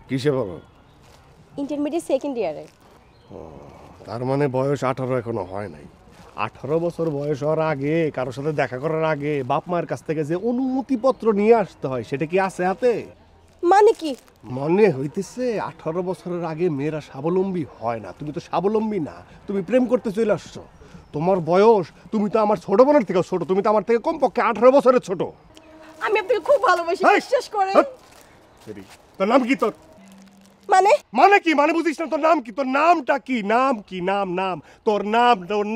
কিসে বলো? Intermediate second ইয়ারে। তার মানে বয়স 18 এখনো হয় নাই। 18 বছর বয়স হওয়ার আগে কারোর সাথে দেখা করার আগে বাপ মায়ের কাছ থেকে যে অনুমতিপত্র নিয়ে আসতে হয় সেটা কি আছে হাতে? মানে কি? মনে হইতেছে 18 বছরের আগে মেয়েরা স্বাবলম্বী হয় না। তুমি তো স্বাবলম্বী না, তুমি প্রেম করতে চলে আসছো। তোমার বয়স, তুমি তো আমার ছোট বোনের থেকে ছোট, তুমি তো আমার থেকে কমপক্ষে 18 বছরের ছোট। আমি আপনাকে খুব ভালোবাসি, বিশ্বাস করেন। তোর নাম কি? তোর মানে কি? মানে বুঝিস না? তোর নাম কি? তোর নামটা কি? নাম কি? নাম তোর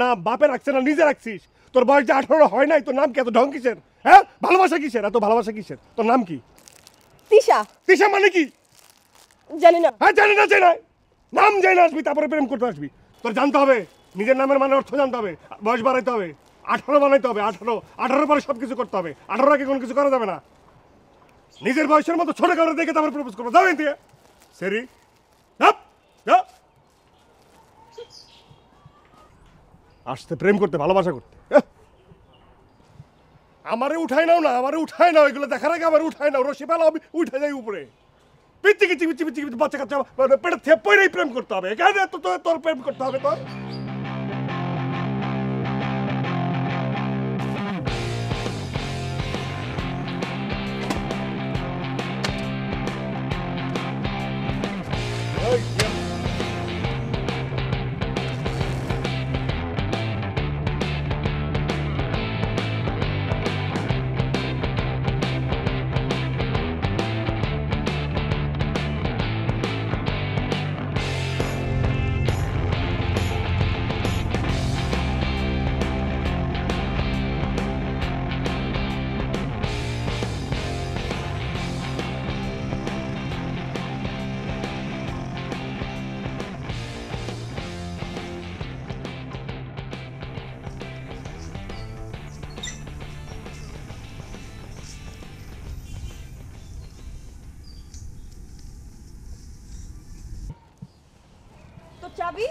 নাম বাপে রাখছে না নিজে রাখছিস? তোর বয়স যে 18 হয় নাই, তোর নাম কি? এত ঢং কিসের? হ্যাঁ, ভালোবাসা কিসের? এত ভালোবাসা কিসের? তোর নাম কি? তিশা। তিশা মানে কি? জানি না। হ্যাঁ, জানি না। নাম জানি না, আসবি তারপরে প্রেম করতে আসবি। তোর জানতে হবে, নিজের নামের মানে অর্থ জানতে হবে, বয়স বাড়াইতে হবে, 18 বানাইতে হবে। 18 পরে সব কিছু করতে হবে। 18 আগে কোনো কিছু করা যাবে না। নিজের বয়সের মতো ছোট কারণে দেখে তারপরে প্রপোজ করবো। যাবেন দিয়ে সেরি আসতে প্রেম করতে, ভালোবাসা করতে। আমারে উঠাই নাও না, আমারে উঠাই নাও, এগুলো দেখার আগে আমার উঠাই নাও। রশি পালা, আমি উঠে যাই উপরে। পিচ্ছি বাচ্চা কাচ্চা পেটের থেকে পরেই প্রেম করতে হবে। কেন তোর প্রেম করতে হবে? তোর চাবি?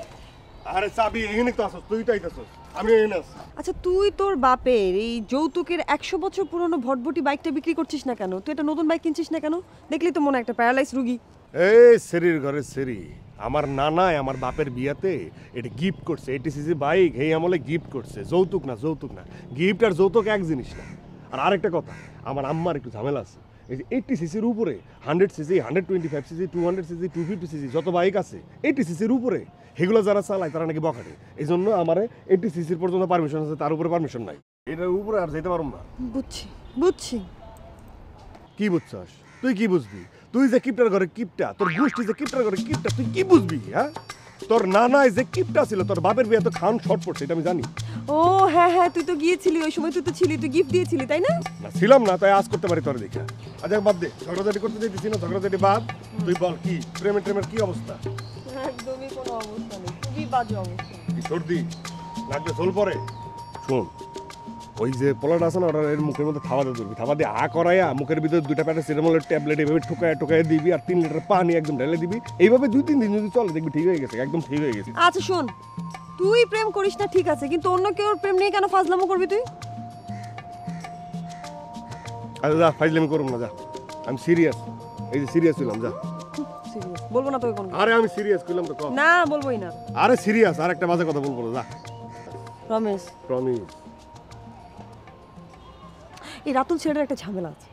আরে চাবি এখানে তো আসছ, তুই তো আইতাছস, আমি এখানে আছি। আচ্ছা, তুই তোর বাপের এই যৌতুকের 100 বছর পুরনো ভটভটি বাইকটা বিক্রি করছিস না কেন? তুই একটা নতুন বাইক কিনছিস না কেন? দেখলি তো মনে একটা প্যারালাইজ রুগী। এই সেরির ঘরে সেরি, আমার নানায় আমার বাপের বিয়াতে এটা গিফট করছে। 80cc বাইক এই আমলে গিফট করছে। যৌতুক না। গিফট আর যৌতুক এক জিনিস না। আর আরেকটা কথা, আমার আম্মার একটু ঝামেলা আছে। এই যে 80cc-র উপরে 100cc, 125cc, 200cc, 250cc যত বাইক আছে 80cc-র উপরে, সেগুলো যারা চালায় তারা নাকি বখাটে। এই জন্য আমার 80cc পর্যন্ত পারমিশন আছে, তার উপরে পারমিশন নাই। এটার উপরে আর যেতে পারবো না। বুঝছি। কি বুঝছস? তুই কি বুঝবি? তুই যে কিপটার ঘরে কিপটা, তোর গোষ্ঠী যে কিপটার ঘরে কিপটা, তুই কি বুঝবি? হ্যাঁ, তোর নানায় যে কিপটা ছিল, তোর বাপের বিয়ে তো খান শর্ট পড়ছে, এটা আমি জানি। ও হ্যাঁ, তুই তো গিয়েছিলি ওই সময়, তুই তো ছিলি, তুই গিফট দিয়েছিলি তাই না? না, ছিলাম না, তাই আজ করতে পারি তোর দেখা। আচ্ছা বাদ দে, ঝগড়াঝাটি করতে দিতেছি না, ঝগড়াঝাটি বাদ। তুই বল, কি প্রেমের কি অবস্থা? একদমই কোনো অবস্থা নেই, খুবই বাজে অবস্থা। কি সর্দি লাগবে? ঝোল পরে শোন, ওই যে পোলাটা আছে না, ওটা এর মুখের মধ্যে থাবা দিয়ে ধরবি, থাবা দিয়ে করাইয়া মুখের ভিতরে 2টা প্যারাসিটামলের ট্যাবলেট এভাবে ঠোকায় দিবি, আর 3 লিটার পানি একদম ঢেলে দিবি। এইভাবে 2-3 দিন যদি চলে, দেখবি ঠিক হয়ে গেছে, একদম ঠিক হয়ে গেছে। আচ্ছা শোন, তুই প্রেম করিস না ঠিক আছে, কিন্তু অন্য কেউ প্রেম নিয়ে কেন ফাজলামো করবি তুই? আচ্ছা যা, ফাইজলামি করুম না, যা। আমি সিরিয়াস, এই যে সিরিয়াস ছিলাম, যা। সিরিয়াস বলবো না তোকে কোনো। আরে আমি সিরিয়াস কইলাম তো, না বলবোই না। আরে সিরিয়াস, আর একটা বাজে কথা বলবো না, যা। রমেশ, প্রমিস। এই রাতুল ছেলের একটা ঝামেলা আছে,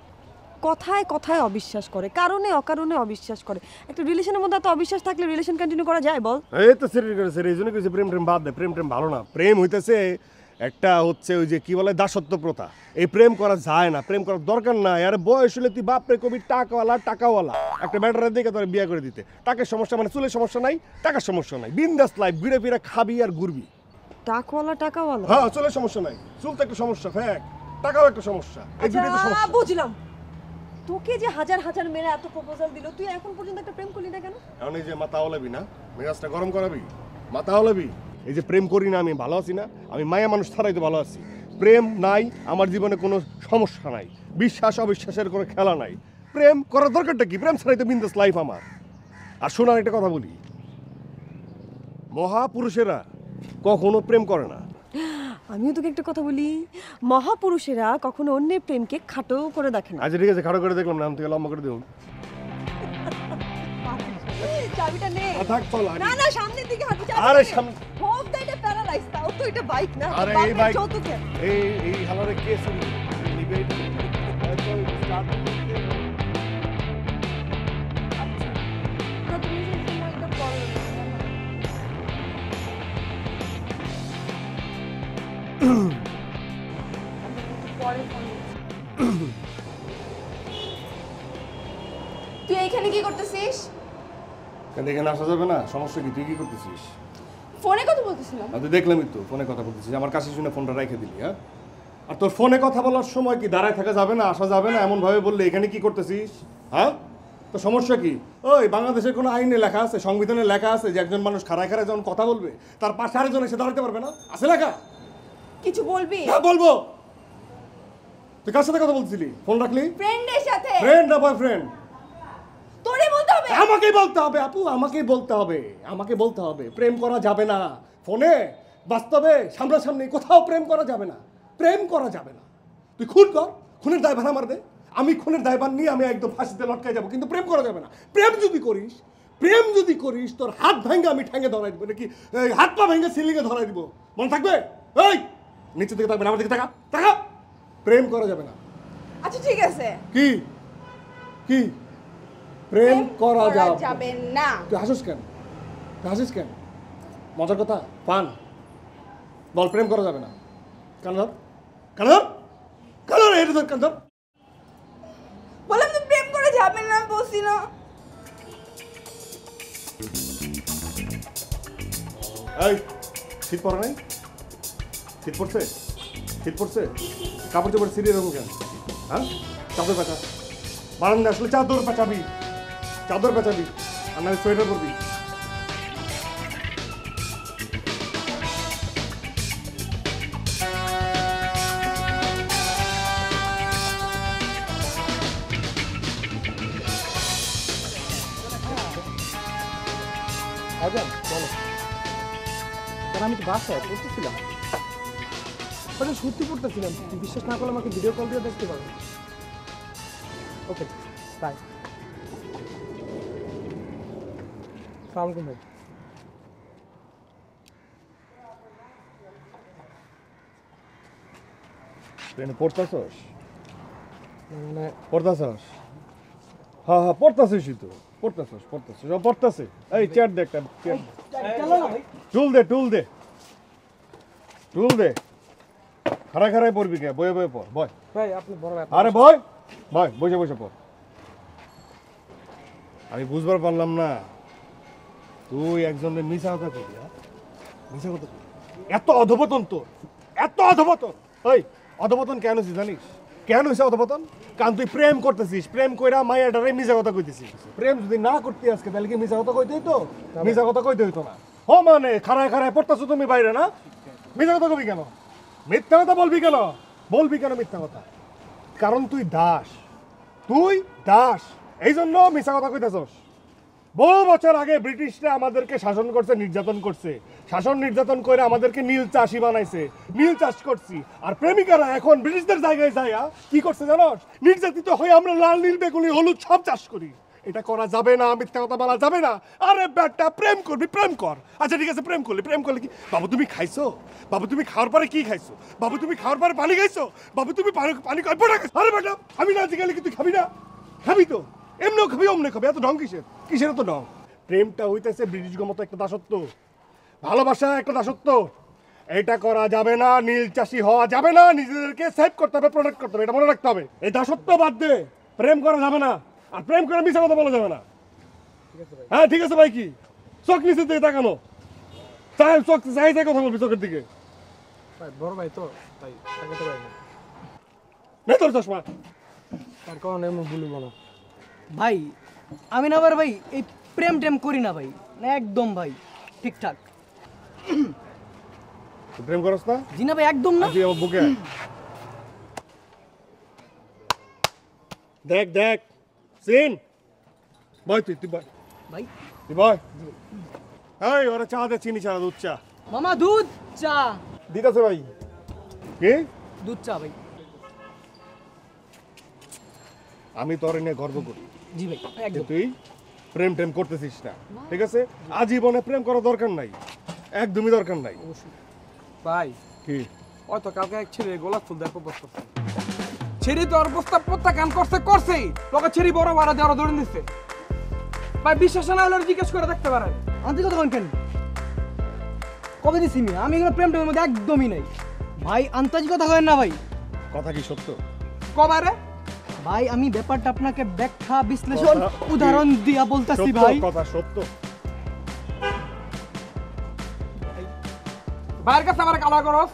কথায় অবিশ্বাস করে, কারণে অকারণে অবিশ্বাস করে। একটা রিলেশনের মধ্যে এত অবিশ্বাস থাকলে রিলেশন কন্টিনিউ করা যায় বল? এই তো সিরিয়াস করে সিরিয়াস, এই জন্য কিছু প্রেম বাদ দে। প্রেম ভালো না। প্রেম হইতেছে একটা হচ্ছে ওই যে কি বলে দাসত্ব প্রথা। এই প্রেম করা যায় না, প্রেম করার দরকার নাই। আরে বয়স হলে তুই বাপরে কবি টাকাওয়ালা একটা ব্যাটারের দিকে তোর বিয়ে করে দিতে। টাকার সমস্যা মানে চুলের সমস্যা নাই, টাকার সমস্যা নাই, বিন্দাস লাইফ, ঘুরে ফিরে খাবি আর ঘুরবি। টাকাওয়ালা? হ্যাঁ, চুলের সমস্যা নাই, চুল তো একটা সমস্যা, ফ্যাক, টাকাও একটা সমস্যা, এই দুটোই তো সমস্যা। বুঝলাম। তোকে যে হাজার মেয়েরা এত প্রপোজাল দিল, তুই এখন পর্যন্ত একটা প্রেম করলি না কেন? এখন এই যে মাথা হলাবি না, মেজাজটা গরম করাবি, মাথা হলাবি। এই যে প্রেম করি না, আমি ভালো আছি না, আমি মায়া মানুষ ছাড়াই তো ভালো আছি। প্রেম নাই আমার জীবনে, কোনো সমস্যা নাই, বিশ্বাস অবিশ্বাসের কোনো খেলা নাই। প্রেম করার দরকারটা কি? প্রেম ছাড়াই তো বিন্দাস লাইফ আমার। আর শোনার একটা কথা বলি, মহাপুরুষেরা কখনো প্রেম করে না। আমিও তোকে একটা কথা বলি, মহাপুরুষেরা কখনো অন্যের প্রেমকে খাটো করে দেখে না। আচ্ছা ঠিক আছে, খাটো করে দেখলাম না, আমি থেকে লম্বা করে দেব। চাবিটা নে। থাক চল আগে। না না সামনের দিকে হাঁটু চাবি। আরে সামনে হোক দা এটা প্যারালাইজ তাও তো এটা বাইক না। আরে এই বাপের বাইক যৌতুকে। এই হালারে কে শুনি নিবে এটা হয়তো স্টার্ট করতে আচ্ছা না তুমি সেই সময়টা করো না। পরে ফোন তুই এইখানে কি করতেছিস? কেন এখানে আসা যাবে না? সমস্যা কি? তুই কি করতেছিস? ফোনে কথা বলতেছিলাম। তুই দেখলামই তো ফোনে কথা বলতেছিস, আমার কাছে শুনে ফোনটা রেখে দিলি। হ্যাঁ, আর তোর ফোনে কথা বলার সময় কি দাঁড়ায় থাকা যাবে না, আসা যাবে না এমন ভাবে বললে এখানে কি করতেছিস? হ্যাঁ, তো সমস্যা কি? ওই বাংলাদেশের কোনো আইনে লেখা আছে, সংবিধানে লেখা আছে যে একজন মানুষ খাড়ায় খাড়ায় যখন কথা বলবে তার পাশে আরেকজন এসে দাঁড়াতে পারবে না? আছে লেখা? কিছু বলবি? হ্যাঁ বলবো। তুই কার সাথে কথা বলছিলি? ফোন রাখলি? ফ্রেন্ডের সাথে। ফ্রেন্ড না বয়ফ্রেন্ড? তোরে বলতে হবে। আমাকেই বলতে হবে আপু, আমাকেই বলতে হবে, আমাকে বলতে হবে। প্রেম করা যাবে না ফোনে, বাস্তবে সামনাসামনি কোথাও প্রেম করা যাবে না, প্রেম করা যাবে না। তুই খুন কর, খুনের দায়ভার আমার দে, আমি খুনের দায়ভার নিয়ে আমি একদম ফাঁসিতে লটকাই যাবো, কিন্তু প্রেম করা যাবে না। প্রেম যদি করিস তোর হাত ভেঙে আমি ঠ্যাঙ্গে ধরাই দিব, নাকি এই হাত পা ভেঙে সিলিংয়ে ধরাই দিব, মনে থাকবে? এই নিচের দিকে থাকবে না, আমার দিকে টাকা টাকা। প্রেম করা যাবে না। আচ্ছা ঠিক আছে। কি কি প্রেম করা যাবে না। তুই হাসিস কেন? তুই হাসিস কেন? মজার কথা পান বল, প্রেম করা যাবে না। কেন ধর কেন ধর কেন ধর এটা ধর কেন ধর। বললাম তো প্রেম করা যাবে না, বলছি না। এই শীত পড়ে নাই? শীত পড়ছে? শীত পড়ছে? কাপড় চোপড় সিরিয়ে রাখবো কেন? হ্যাঁ, চাদর পেঁচা, বারান্দা আসলে চাদর পেঁচাবি, চাদর পেঁচাবি, আর না সোয়েটার পরবি। আজান বলো। কারণ আমি তো বাসায় পড়তেছিলাম, ওটা সত্যি পড়তেছিলাম। তুই বিশ্বাস না করলে আমাকে ভিডিও কল দিয়ে দেখতে পারো। Okay bye. সালাম আলাইকুম ভাই। ট্রেনে পড়তাছস? মানে পড়তাছস? হ্যাঁ হ্যাঁ পড়তাছিসই তো, পড়তাছস পড়তাছে। এই চেয়ার দে একটা, টুল দে টুল দে টুল দে। খাড়ায় খাড়ায় পড়বি কে? বয়ে বয়ে পড়, বয়। ভাই আপনি বড় ব্যাপার। আরে বয় বয়, বসে বসে পড়। আমি বুঝবার পারলাম না তুই একজনের মিশা কথা করবি। মিশা কথা করবি, এত অধপতন তোর, এত অধপতন। ওই অধপতন কেন হয়েছিস জানিস? কেন হয়েছে অধপতন? কারণ তুই প্রেম করতেছিস, প্রেম কইরা মাইয়াটারে মিশা কথা কইতেছিস। প্রেম যদি না করতে আজকে তাহলে কি মিশা কথা কইতে হইতো? মিশা কথা কইতে হইতো না। ও মানে খাড়ায় খাড়ায় পড়তেছো তুমি বাইরে, না মিশা কথা কবি কেন? মিথ্যা কথা বলবি কেন? বলবি কেন মিথ্যা কথা? কারণ তুই দাস, তুই দাস, এই জন্য মিশা কথা কইতেছস। বহু বছর আগে ব্রিটিশরা আমাদেরকে শাসন করছে, নির্যাতন করছে, শাসন নির্যাতন করে আমাদেরকে নীল চাষি বানাইছে, নীল চাষ করছি। আর প্রেমিকারা এখন ব্রিটিশদের জায়গায় যাইয়া কি করছে জানোস? নির্যাতিত হয়ে আমরা লাল নীল বেগুনি হলুদ সব চাষ করি। এটা করা যাবে না, মিথ্যা কথা বলা যাবে না। আরে বেটা প্রেম করবি, প্রেম কর। আচ্ছা ঠিক আছে, প্রেম করলে কি বাবু তুমি খাইছো? বাবু তুমি খাওয়ার পরে কি খাইছো? বাবু তুমি খাওয়ার পরে পানি খাইছো? বাবু তুমি পানি কয়টা খাইছো? আরে বেটা আমি না জিজ্ঞাসা কি তুই খাবি না? খাবি তো, এমনিও খাবি অমনে খাবি, এত ঢং কিসের? কিসের এত ঢং? প্রেমটা হইতেছে ব্রিটিশ মতো একটা দাসত্ব, ভালোবাসা একটা দাসত্ব। এটা করা যাবে না, নীল চাষি হওয়া যাবে না, নিজেদেরকে সেভ করতে হবে, প্রোটেক্ট করতে হবে, এটা মনে রাখতে হবে। এই দাসত্ব বাদ দে, প্রেম করা যাবে না, আর প্রেম করে মিশা কথা বলা যাবে না। হ্যাঁ ঠিক আছে ভাই, কি চোখ নিচের দিকে তাকানো, চোখ চাই চাই কথা বলবি চোখের দিকে। ভাই বড় ভাই তো তাই তাকাতে পারি না। নে তোর চশমা। তার কারণে আমি বলবো না ভাই। আমি না আবার ভাই এই প্রেম টেম করি না ভাই, না একদম ভাই ঠিকঠাক। তুই প্রেম করস না? জি না ভাই, একদম না। তুই আমার বুকে আয়। দেখ দেখ সিন, বয় তুই বয়, ভাই তুই বয়। এই ওরা চা দে, চিনি ছাড়া দুধ চা। মামা দুধ চা। দিতেছে ভাই। কি দুধ চা ভাই। আমি তোর নিয়ে গর্ব করি, জি ভাই যে একদম। তুই প্রেম টেম করতেছিস না, ঠিক আছে? আজীবনে প্রেম করার দরকার নাই, একদমই দরকার নাই। ভাই কি ওই তো কালকে এক ছেলে গোলাপ ফুল দেওয়ার প্রপোজ করছে, ছেড়ি তো আর প্রস্তাব প্রত্যাখ্যান করছেই, তোকে ছেড়ি বড় ভাড়া দেওয়ার ধরে দিচ্ছে। ভাই বিশ্বাস না হলে জিজ্ঞেস করে দেখতে পারেন। আন্তি কথা কেন কবে দিছি আমি এগুলো প্রেম টেমের মধ্যে একদমই নাই ভাই। আন্তাজি কথা হয় না ভাই। কথা কি সত্য? কবারে ভাই আমি ব্যাপারটা আপনাকে ব্যাখ্যা বিশ্লেষণ উদাহরণ দিয়া বলতাছি সত্য ভাই। কথা সত্য। ভাইয়ের কাছে আমার কালা করস।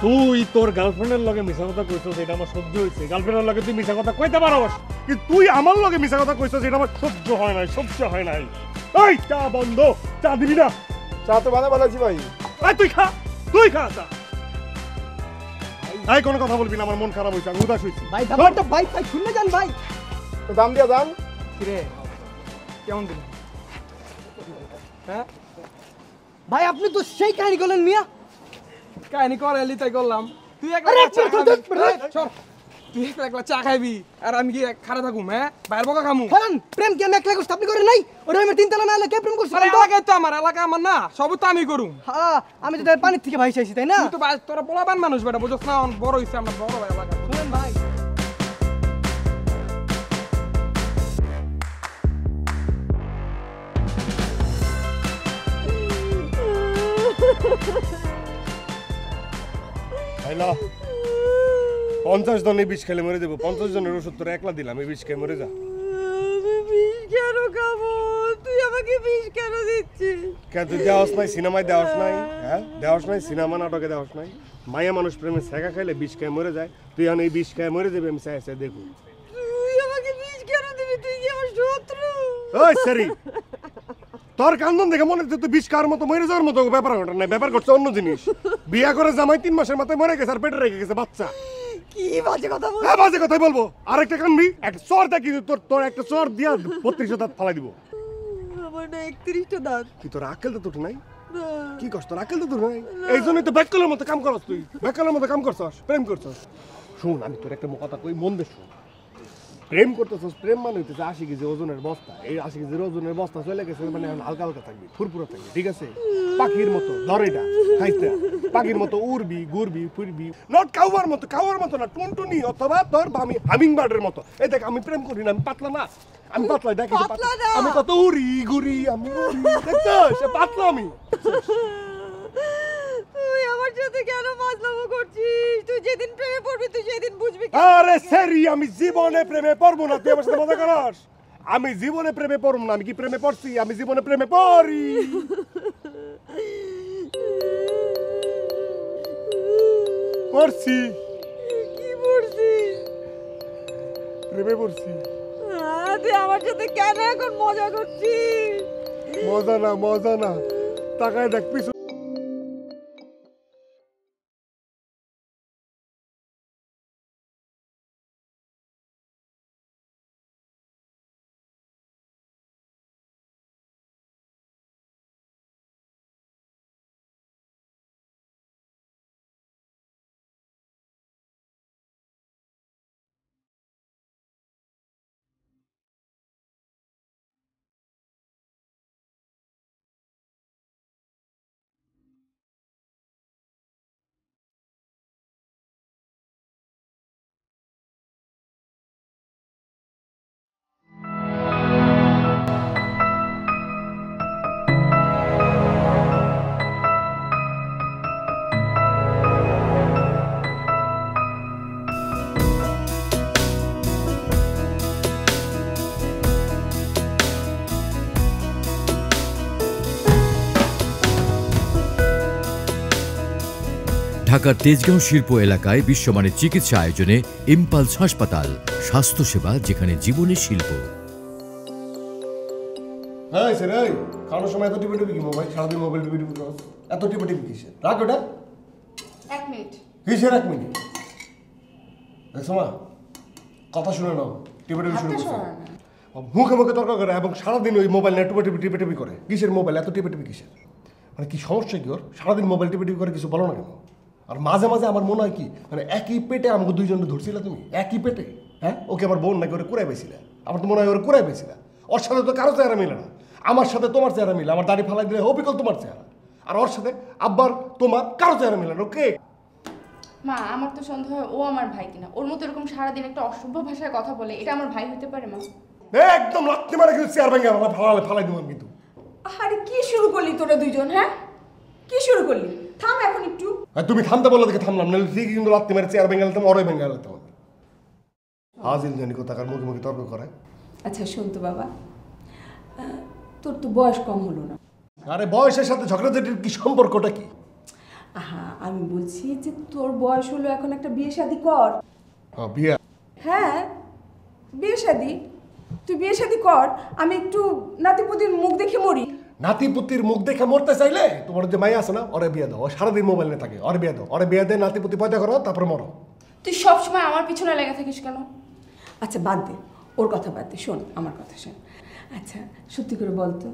তুই তোর গার্লফ্রেন্ডের লগে মিছা কথা কইছস, এটা আমার সহ্য হইছে। গার্লফ্রেন্ডের লগে তুই মিছা কথা কইতে পারোস, কিন্তু তুই আমার লগে মিছা কথা কইছস, এটা আমার সহ্য হয় নাই, সহ্য হয় নাই। এই চা বন্ধ, চা দিবি না? চা তো বানাচ্ছি ভাই। এই তুই খা, তুই খা চা। এই কোনো কথা বলবি না, আমার মন খারাপ হইছে, আমি উদাস হইছি। ভাই ব্যাপারটা ভাই ভাই শুনে যান ভাই। তো দাম দিয়া যান। কিরে কেমন দিন? হ্যাঁ ভাই আপনি তো সেই কাহিনী করলেন মিয়া। কাহিনী করে এলি তাই করলাম। তুই একলা আরে, চা চল, খাবি। চল, চল, এই, চল। তুই একলা চা খাইবি আর আমি কি খাড়া থাকুম? হ্যাঁ বাইরের বকা খামু। হলেন প্রেম কি আমি একলা করছি আপনি করেন নাই? ওটা আমার তিনতলা না কে প্রেম করছে? আরে এলাকায় তো আমার, এলাকা আমার না, সব তো আমি করুম। হ্যাঁ আমি তো তার পানির থেকে ভাই চাইছি তাই না? তুই তো তোরা পোলাবান মানুষ বেটা, বুঝছ না? বড় হইছে আমরা, বড় ভাই এলাকা। শুনেন ভাই হ্যালো, 50 জনে বিষ খেলে মরে যাবো। 50 জনের ওষুধ তোরা একলা দিলাম, এই বিষ খেয়ে মরে যা। আমি বিষ কেন খাবো? তুই আমাকে বিষ কেন দিচ্ছিস? কেন তুই দেওয়াস নাই? সিনেমায় দেওয়াস নাই? হ্যাঁ দেওয়াস নাই? সিনেমা নাটকে দেওয়াস নাই? মায়া মানুষ প্রেমে শেখা খাইলে বিষ খেয়ে মরে যায়, তুই এখন এই বিষ খেয়ে মরে যাবে। আমি চাই চাই দেখুন। তুই আমাকে বিষ কেন দিবি? তুই কি আমার শত্রু? ওই সরি, তোর কান্দন দেখে মনে হচ্ছে তুই বিষ খাওয়ার মতো মরে যাওয়ার মতো ব্যাপার ঘটে নাই। ব্যাপার ঘটছে অন্য জিনিস। বিয়া করে জামাই 3 মাসের মাথায় মরে গেছে আর পেটে রেখে গেছে বাচ্চা। কি বাজে কথা বল? হ্যাঁ বাজে কথাই বলবো। আরেকটা কানবি, একটা চর দেখি তোর, তোর একটা চর দিয়া 32 দাঁত ফালাই দিব। আমার না 31টা দাঁত। কি তোর আক্কেল তো তোর নাই? না। কি করছ? তোর আক্কেল তো তোর নাই। এই জন্যই তো ব্যাককলের মতো কাম করছ তুই। ব্যাককলের মতো কাম করছস, প্রেম করছস। শুন আমি তোর একটা কথা কই, মন দে শুন। প্রেম করতেছস, প্রেম মানে হইতেছে 80 কেজি ওজনের বস্তা। এই 80 কেজি ওজনের বস্তা চলে গেছে মানে এখন হালকা হালকা থাকবি, ফুরফুরা থাকবি, ঠিক আছে? পাখির মতো ধর এটা, খাইতে পাখির মতো উড়বি, ঘুরবি, ফুরবি। নট কাউয়ার মতো না, টুনটুনি অথবা তোর আমি হামিং বার্ডের মতো। এই দেখ আমি প্রেম করি না, আমি পাতলা না, আমি পাতলা। দেখ পাতলা না। আমি কত উড়ি ঘুরি, আমি উড়ি, দেখছস? সে পাতলা আমি। তুই আমার সাথে কেন ফাজলামো করছিস? তুই যেদিন প্রেমে পড়বি তুই সেদিন বুঝবি। আরে সেরি, আমি জীবনে প্রেমে পড়বো না। তুই আমার সাথে মজা করাস? আমি জীবনে প্রেমে পড়ব না। আমি কি প্রেমে পড়ছি? আমি জীবনে প্রেমে পড়ি। পড়ছি, কি পড়ছিস? প্রেমে পড়ছি। তুই আমার সাথে কেন এখন মজা করছিস? মজা না, তাকায় দেখ পিছু। ঢাকার তেজগাঁও শিল্প এলাকায় বিশ্বমানের চিকিৎসা আয়োজনে ইম্পালস হাসপাতাল, স্বাস্থ্যসেবা যেখানে জীবনের শিল্প। হ্যাঁ স্যার, এই খাওয়ানোর সময় এত টিপে কি মোবাইল? সারাদিন মোবাইল টিপে করস, এত টিপে কিসের? রাখ ওটা। 1 মিনিট। কিসের 1 মিনিট? দেখছো মা, কথা শুনে নাও, টিপে শুরু করছো। মুখে মুখে তর্ক করে এবং সারাদিন ওই মোবাইল নিয়ে টিপে করে। কিসের মোবাইল? এত টিপে কিসের? মানে কি সমস্যা কি ওর? সারাদিন মোবাইল টিপে করে কিছু বলো না কেন? আর মাঝে মাঝে আমার মনে হয় কি, মানে একই পেটে আমাকে 2 জনকে ধরছিলে তুমি, একই পেটে। হ্যাঁ, ওকে আমার বোন নাকি ওরে কুড়াই পেয়েছিলে? আমার তো মনে হয় ওরে কুড়াই পেয়েছিলে। ওর সাথে তো কারো চেহারা মিলে না। আমার সাথে তোমার চেহারা মিলে, আমার দাড়ি ফালাই দিলে অবিকল তোমার চেহারা, আর ওর সাথে আব্বার তোমার কারো চেহারা মিলে না। ওকে মা, আমার তো সন্দেহ হয় ও আমার ভাই কিনা। ওর মতো এরকম সারাদিন একটা অসভ্য ভাষায় কথা বলে, এটা আমার ভাই হতে পারে মা? একদম লাত্তি মারে কিন্তু চেয়ার ভেঙে ফালাই দেবো কিন্তু। আরে কি শুরু করলি তোরা দুইজন? হ্যাঁ, কি শুরু করলি? থাম এখন একটু। আর তুমি থামতে বললে দেখে থামলাম, নাহলে ঠিকই কিন্তু লাত্তি মারে চেয়ার ভেঙে গেলাম, ওরে ভেঙে গেলাম। হাজিল জানি কোথাকার মুখে মুখে তর্ক করে। আচ্ছা শোন তো বাবা, তোর তো বয়স কম হলো না। আরে বয়সের সাথে ঝগড়াঝাটির কি সম্পর্কটা কি? আহা, আমি বলছি যে তোর বয়স হলো, এখন একটা বিয়ে শাদি কর। বিয়ে? হ্যাঁ, বিয়ে শাদি। তুই বিয়ে শাদি কর, আমি একটু নাতিপুতির মুখ দেখে মরি। নাতিপুতির মুখ দেখে মরতে চাইলে তোমার যে মাই আছে না, ওরে বিয়ে দাও। সারাদিন মোবাইল নিয়ে থাকে, ওরে বিয়ে দাও। ওরে বিয়ে দিয়ে নাতিপুতি পয়দা করো, তারপরে মরো। তুই সবসময় আমার পিছনে লেগে থাকিস কেন? আচ্ছা বাদ দে, ওর কথা বাদ দে, শোন আমার কথা শোন। আচ্ছা সত্যি করে বল তো,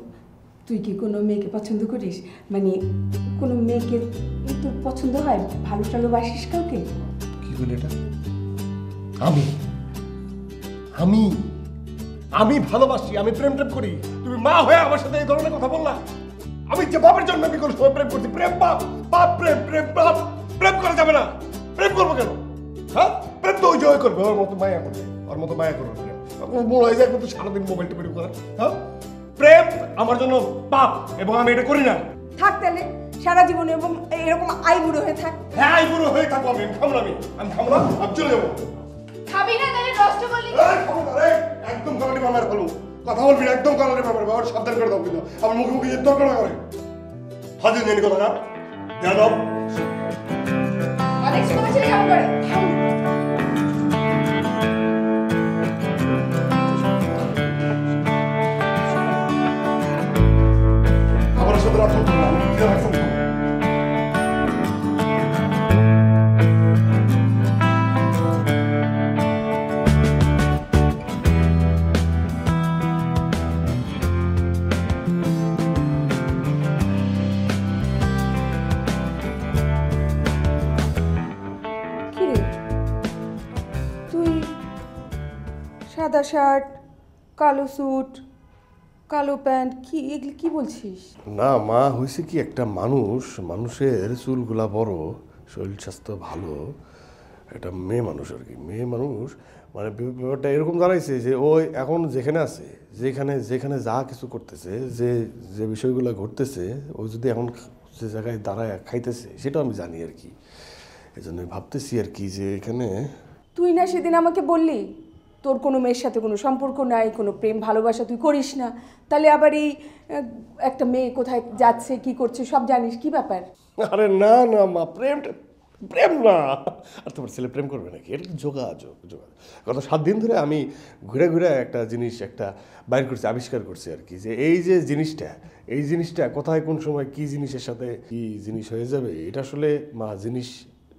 তুই কি কোনো মেয়েকে পছন্দ করিস? মানে কোনো মেয়েকে তোর পছন্দ হয়? ভালো টালো বাসিস কাউকে? কি বলি এটা? আমি আমি আমি ভালোবাসি, আমি প্রেম টেম করি। তুমি মা হয়ে আমার সাথে এই ধরনের কথা বললা? আমি যে বাপের জন্য আমি কোনো সময় প্রেম করছি। প্রেম বাপ, বাপ প্রেম, প্রেম বাপ। প্রেম করা যাবে না। প্রেম করবো কেন? হ্যাঁ, প্রেম তো ওই জয় করবে, ওর মতো মায়া করবে, ওর মতো মায়া করবে। প্রেম মনে হয় যায় কিন্তু সারাদিন মোবাইল টেপে করে। হ্যাঁ, প্রেম আমার জন্য পাপ, এবং আমি এটা করি না। থাক তাহলে সারা জীবন এবং এরকম আইবুড়ো হয়ে থাক। হ্যাঁ, আইবুড়ো হয়ে থাকবো আমি। খাবো না, আমি খাবো না, আমি চলে যাবো। খাবি না তাহলে নষ্ট করলি। একদম গলাটি মামার ফেলু কথা বলবি না, একদম গলাটি মামার ব্যবহার সাবধান করে দাও কিন্তু। আমার মুখে মুখে যে তর্ক না করে। হাজির জানি কথা না দেওয়া দাও। অনেক সময় ছেলে কেমন করে? আমার সাথে রাখো না, আমি কি রাখছি না। কিরে তুই সাদা শার্ট, কালো স্যুট, কালো প্যান্ট, কি এগুলি কি বলছিস? না মা, হয়েছে কি, একটা মানুষের চুলগুলা বড়, শরীর স্বাস্থ্য ভালো, একটা মেয়ে মানুষ আর কি। মেয়ে মানুষ মানে ব্যাপারটা এরকম দাঁড়াইছে যে ওই এখন যেখানে আছে, যেখানে যেখানে যা কিছু করতেছে, যে যে বিষয়গুলো ঘটতেছে, ও যদি এখন যে জায়গায় দাঁড়ায় খাইতেছে, সেটাও আমি জানি আর কি। এই জন্য ভাবতেছি আর কি যে এখানে। তুই না সেদিন আমাকে বললি তোর কোনো মেয়ের সাথে কোনো সম্পর্ক নাই, কোনো প্রেম ভালোবাসা তুই করিস না, তাহলে আবার এই একটা মেয়ে কোথায় যাচ্ছে কি করছে সব জানিস, কি ব্যাপার? আরে না না মা, প্রেম প্রেম না। আর তোমার ছেলে প্রেম করবে নাকি? এটা যোগাযোগ। গত 7 দিন ধরে আমি ঘুরে ঘুরে একটা জিনিস বাইর করছি, আবিষ্কার করছি আর কি, যে এই জিনিসটা কোথায় কোন সময় কি জিনিসের সাথে কি জিনিস হয়ে যাবে, এটা আসলে মা জিনিস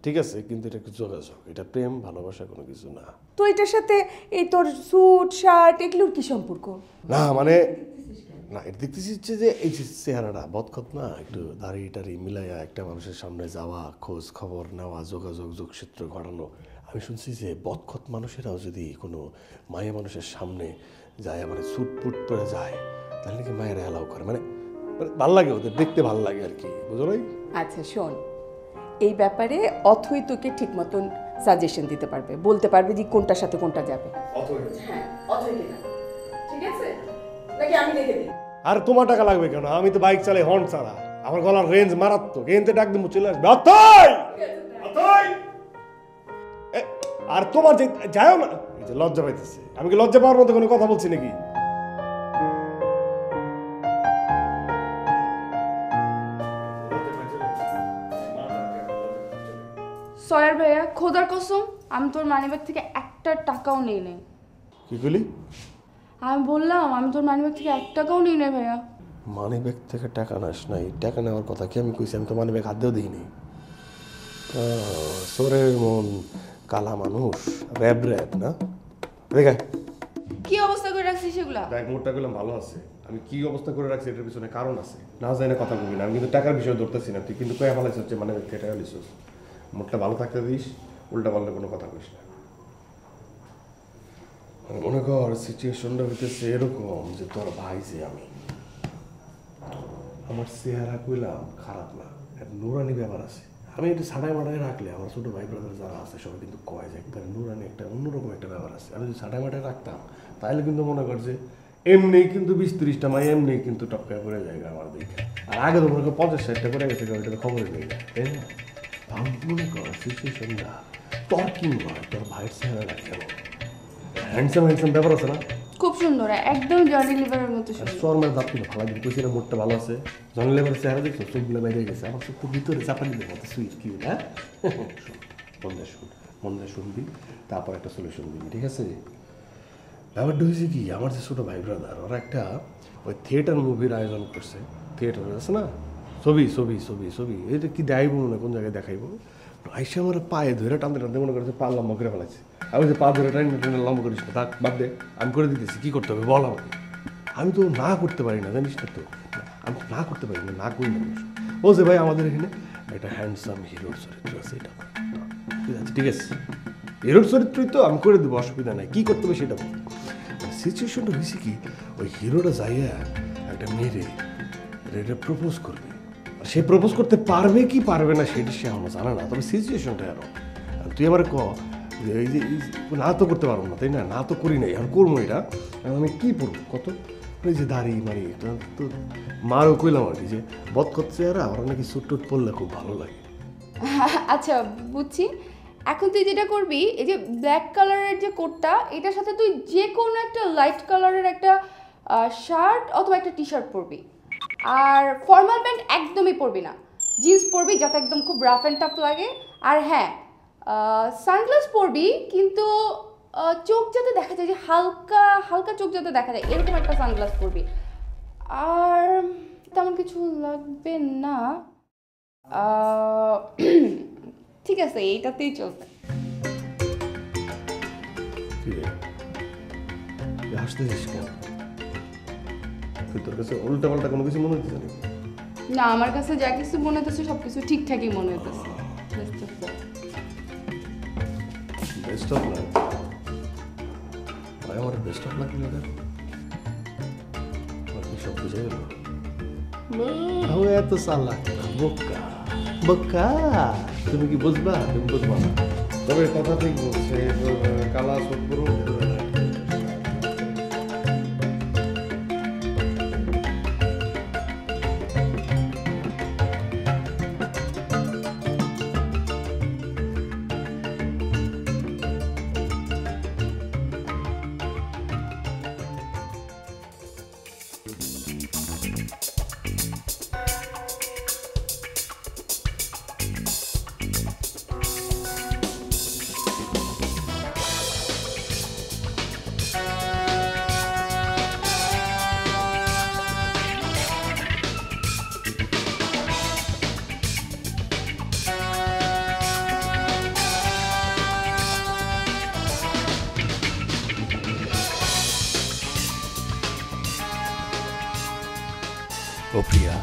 ঠিক আছে, কিন্তু এটা একটু যোগাযোগ, এটা প্রেম ভালোবাসা কোনো কিছু না। তো এটার সাথে এই তোর স্যুট শার্ট এগুলোর কি সম্পর্ক? না মানে না, এটা দেখতেছি হচ্ছে যে এই যে চেহারাটা বদখত না, একটু দাড়ি টাড়ি মিলাইয়া একটা মানুষের সামনে যাওয়া, খোঁজ খবর নেওয়া, যোগসূত্র ঘটানো। আমি শুনছি যে বদখত মানুষেরাও যদি কোনো মায়া মানুষের সামনে যায়, মানে ছুটপুট করে যায়, তাহলে নাকি মায়েরা অ্যালাউ করে, মানে ভাল লাগে, ওদের দেখতে ভাল লাগে আর কি, বুঝো নাই? আচ্ছা শোন, এই ব্যাপারে অথই তোকে ঠিক মতন সাজেশন দিতে পারবে, বলতে পারবে যে কোনটার সাথে কোনটা যাবে। হ্যাঁ, অথই না, ঠিক আছে? নাকি আমি দেখে দিই? আর তোমার টাকা লাগবে কেন? আমি তো বাইক চালাই হর্ন ছাড়া, আমার গলার রেঞ্জ মারাত্মক। এনতে ডাক দিব চলে আসবে অথই অথই। আর তোমার যে যাও না, এই যে লজ্জা পাইতেছে। আমি কি লজ্জা পাওয়ার মতো কোনো কথা বলছি নাকি? সয়ার ভাইয়া, খোদার কসম আমি তোর মানিব্যাগ থেকে একটা টাকাও নেই নাই। কি কইলি? আমি বললাম আমি তোর মানিব্যাগ থেকে 1 টাকাও নেই নাই ভাইয়া। মানি ব্যাগ থেকে টাকা নাস নাই? টাকা নেওয়ার কথা কি আমি কইছি? আমি তো মানি ব্যাগ হাত দিয়েও দিইনি। সোরের মন কালা মানুষ, র্যাব না দেখে কি অবস্থা করে রাখছিস সেগুলা? ব্যাগ মোটটা করলাম ভালো আছে। আমি কি অবস্থা করে রাখছি এটার পিছনে কারণ আছে, না জানি না কথা বলবি না। আমি কিন্তু টাকার বিষয় ধরতেছি না, তুই কিন্তু কয়ে ফেলাইছ হচ্ছে মানে ব্যাগ থেকে টাকা লিছিস। মোটটা ভালো থাকতে দিস, উল্টা পাল্টা কোনো কথা কইস না। মনে কর সিচুয়েশনটা হইতেছে এরকম যে তোর ভাই যে আমি, আমার চেহারা কইলাম খারাপ না, একটা নুরানি ব্যাপার আছে। আমি একটু ছাড়াই মাটাই রাখলে আমার ছোটো ভাই ব্রাদার যারা আছে সবাই কিন্তু কয় যে একবারে নুরানি একটা অন্যরকম একটা ব্যাপার আছে। আমি যদি ছাড়াই মাটাই রাখতাম তাহলে কিন্তু মনে কর যে এমনি কিন্তু 20-30টা মাই এমনি কিন্তু টপকায় পড়ে যায় আমার দিকে। আর আগে তো মনে কর 50-60টা করে গেছে, এটা খবরই নেই, তাই না? আমি মনে কর সিচুয়েশনটা তোর কি হয়, তোর ভাইয়ের চেহারাটা কেমন? হ্যান্ডসাম হ্যান্ডসাম ব্যাপার আছে না? খুব সুন্দর, একদম জনি লিভারের মতো সুন্দর। শর্মার দাঁত কিন্তু ভালো কিন্তু কইছি না, মোটটা ভালো আছে। জনি লেবারের চেহারা দেখছো, চোখগুলো বাইরে গেছে, আমার চোখ তো ভিতরে চাপানিদের মতো সুইট কিউট। হ্যাঁ, মন দিয়ে শুনবি, তারপর একটা সলিউশন দিবি, ঠিক আছে? ব্যাপারটা হয়েছে কি, আমার যে ছোটো ভাই ব্রাদার ওরা একটা ওই থিয়েটার মুভির আয়োজন করছে। থিয়েটার আছে না, ছবি ছবি ছবি ছবি এটা কি দেখাইব না কোন জায়গায় দেখাইবো, আইসা আমার পায়ে ধরে টানতে টানতে মনে করছে পা লম্বা করে ফেলাইছে। আমি যে পা ধরে টাইনে টাইনে লম্বা করিস না, থাক বাদ দে, আমি করে দিতেছি, কী করতে হবে বল আমাকে। আমি তো না করতে পারি না, জানিস না তো, আমি না করতে পারি না, না করি না। ও যে ভাই আমাদের এখানে একটা হ্যান্ডসাম হিরোর চরিত্র আছে, এটা ঠিক আছে, ঠিক আছে, হিরোর চরিত্রই তো আমি করে দেবো, অসুবিধা নাই, কী করতে হবে সেটা বল। সিচুয়েশনটা হয়েছে কি, ওই হিরোটা যাইয়া একটা মেয়েরে এটা প্রপোজ করবে, আর সে প্রপোজ করতে পারবে কি পারবে না সেটা সে আমার জানা না, তবে সিচুয়েশনটা আরো তুই আমার ক যে এই যে না তো করতে পারবো না, তাই না, না তো করি নাই, এখন করবো এটা, আমি কী পড়বো কত, এই যে দাড়ি মারি তো মারও কইলাম আর কি যে বধ করছে, আর আমার নাকি সুট টুট পরলে খুব ভালো লাগে। আচ্ছা বুঝছি, এখন তুই যেটা করবি, এই যে ব্ল্যাক কালারের যে কোটটা, এটার সাথে তুই যে কোনো একটা লাইট কালারের একটা শার্ট অথবা একটা টি শার্ট পরবি। আর ফর্মাল প্যান্ট একদমই পরবি না, জিন্স পরবি যাতে একদম খুব রাফ অ্যান্ড টাফ লাগে। আর হ্যাঁ, সানগ্লাস পরবি, কিন্তু চোখ যাতে দেখা যায়, যে হালকা হালকা চোখ যাতে দেখা যায় এরকম একটা সানগ্লাস পরবি। আর তেমন কিছু লাগবে না, ঠিক আছে, এইটাতেই চলবে। হাসতেছিস কেন? তুই তোর কাছে উল্টা পাল্টা কোনো কিছু মনে হচ্ছে নাকি? না, আমার কাছে যা কিছু মনে হতেছে সব কিছু ঠিকঠাকই মনে হতেছে। বেস্ট অফ লাক ভাই, আমার বেস্ট অফ লাক লাগে, কি সব বুঝে গেল? এত চালাক বোকা বোকা, তুমি কি বুঝবা? তুমি বুঝবা না, তবে কথা ঠিক বলছে, কালা চোখ বড় ও প্রিয়া,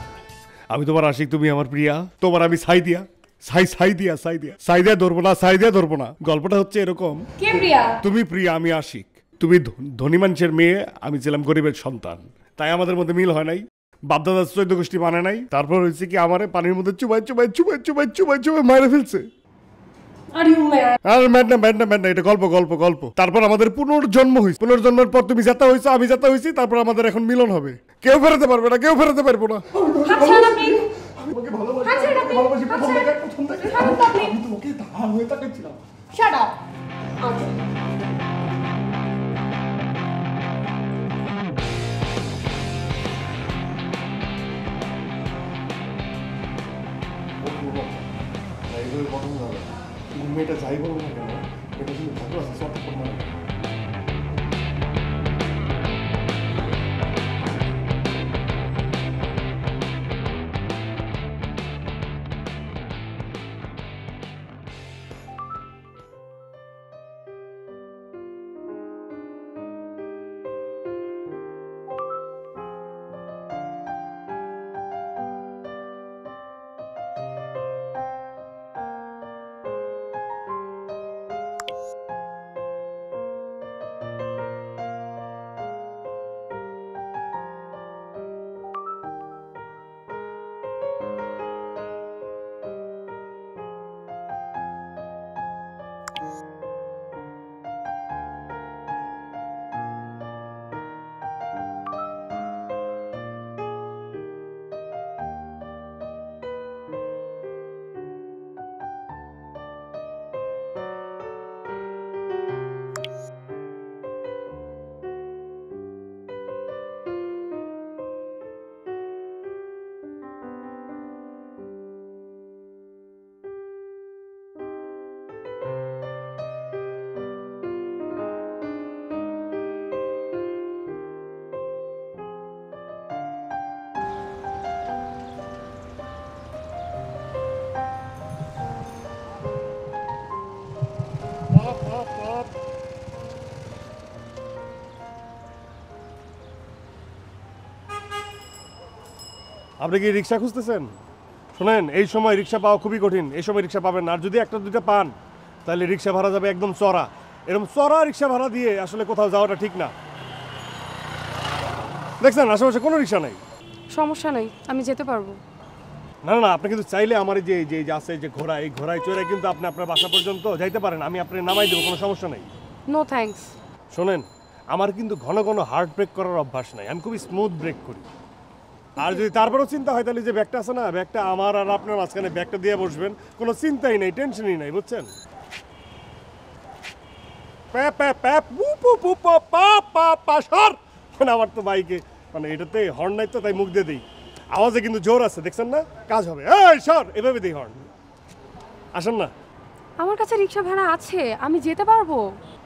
আমি তোমার আশিক, তুমি আমার প্রিয়া, তোমার আমি সাইদিয়া সাইদিয়া ধরবো না। গল্পটা হচ্ছে এরকম, কে প্রিয়া? তুমি প্রিয়া, আমি আশিক, তুমি ধনী মানুষের মেয়ে, আমি ছিলাম গরিবের সন্তান, তাই আমাদের মধ্যে মিল হয় নাই, বাপদাদার 14 গোষ্ঠী মানে নাই। তারপর হয়েছে কি, আমারে পানির মধ্যে চুবাই মারে ফেলছে। আর ম্যাড না, এটা গল্প। তারপর আমাদের পুনর্জন্ম হয়েছে, পুনর্জন্মের পর তুমি জাতা হয়েছো, আমি জাতা হয়েছি, তারপর আমাদের এখন মিলন হবে। কেউ ফেরাতে পারবে না। তোমাকে ভালোবাসি প্রথম থেকে। আমি তোমাকে ধার হয়ে তাকাচ্ছিলাম। Shut up. মেয়েটা যাই বলো না কেন, এটা কিন্তু ভালো আছে, সব করবো না। আপনি কি রিক্সা খুঁজতেছেন? শোনেন, এই সময় রিক্সা পাওয়া খুবই কঠিন। এই সময় রিক্সা পাবেন না। আর যদি একটা দুইটা পান তাহলে রিক্সা ভাড়া যাবে একদম চড়া। এরকম চড়া রিক্সা ভাড়া দিয়ে আসলে কোথাও যাওয়াটা ঠিক না। দেখছেন আশেপাশে কোনো রিক্সা নাই। সমস্যা নেই, আমি যেতে পারবো। না না না, আপনি কিন্তু চাইলে আমার এই যে আছে যে ঘোড়া, এই ঘোড়ায় চড়ে কিন্তু আপনি আপনার বাসা পর্যন্ত যাইতে পারেন। আমি আপনাকে নামাই দেবো, কোনো সমস্যা নেই। No thanks. শোনেন, আমার কিন্তু ঘন ঘন হার্ড ব্রেক করার অভ্যাস নাই। আমি খুবই স্মুথ ব্রেক করি। আর যদি তারপরেও চিন্তা হয় তাহলে যে ব্যাগটা আছে না, ব্যাগটা আমার আর আপনার মাঝখানে ব্যাগটা দিয়ে বসবেন, কোনো চিন্তাই নেই, টেনশনই নাই, বুঝছেন? প্যাপ প্যাপ প্যাপ পু পু পু পা পা পা পা সর। মানে আমার তো বাইকে মানে এটাতে হর্ন নাই তো, তাই মুখ দিয়ে দিই। আওয়াজে কিন্তু জোর আছে, দেখছেন না? কাজ হবে। এই সর, এভাবে দিই হর্ন। আসেন না। আমার কাছে রিক্সা ভাড়া আছে, আমি যেতে পারবো।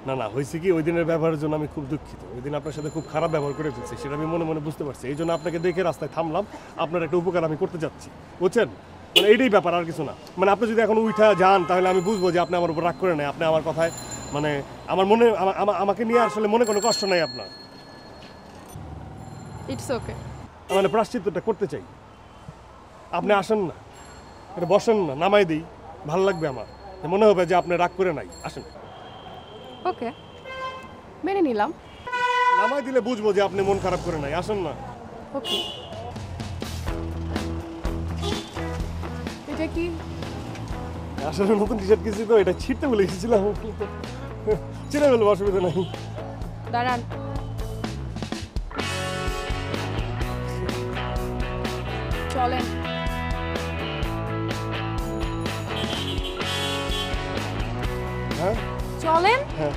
না না, হয়েছে কি, ওই দিনের ব্যবহারের জন্য আমি খুব দুঃখিত। ওই দিন আপনার সাথে খুব খারাপ ব্যবহার করে ফেলছি, সেটা আমি মনে মনে বুঝতে পারছি। এই জন্য আপনাকে দেখে রাস্তায় থামলাম, আপনার একটা উপকার আমি করতে যাচ্ছি, বুঝছেন? মানে এইটাই ব্যাপার, আর কিছু না। মানে আপনি যদি এখন উঠা যান তাহলে আমি বুঝবো যে আপনি আমার উপর রাগ করে নেই। আপনি আমার কথায় মানে আমার মনে আমাকে নিয়ে আসলে মনে কোনো কষ্ট নাই আপনার। It's okay. মানে প্রায়শ্চিত্তটা করতে চাই। আপনি আসেন না, এটা বসেন না, নামাই দিই, ভালো লাগবে আমার। মনে হবে যে আপনি রাগ করে নাই। আসেন। ওকে, মেনে নিলাম। নামাই দিলে বুঝবো যে আপনি মন খারাপ করে নাই। আসেন না। ওকে। এটা কি? আসলে নতুন টি শার্ট কিনছি তো, এটা ছিঁড়তে বলে এসেছিলাম। ছিঁড়ে ফেলবো, অসুবিধা নাই। দাঁড়ান। চলেন। হ্যাঁ চলেন। হ্যাঁ।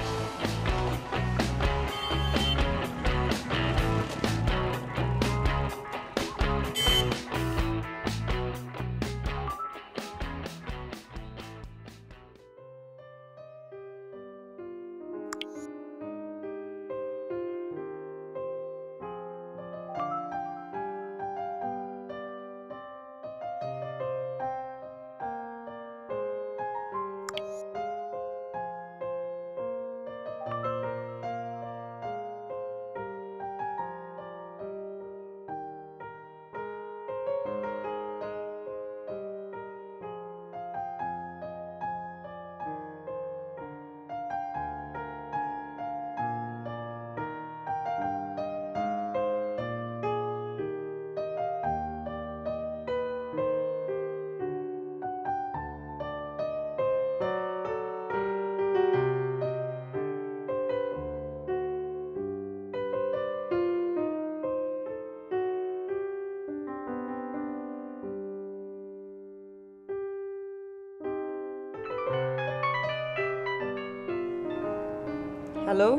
Hello,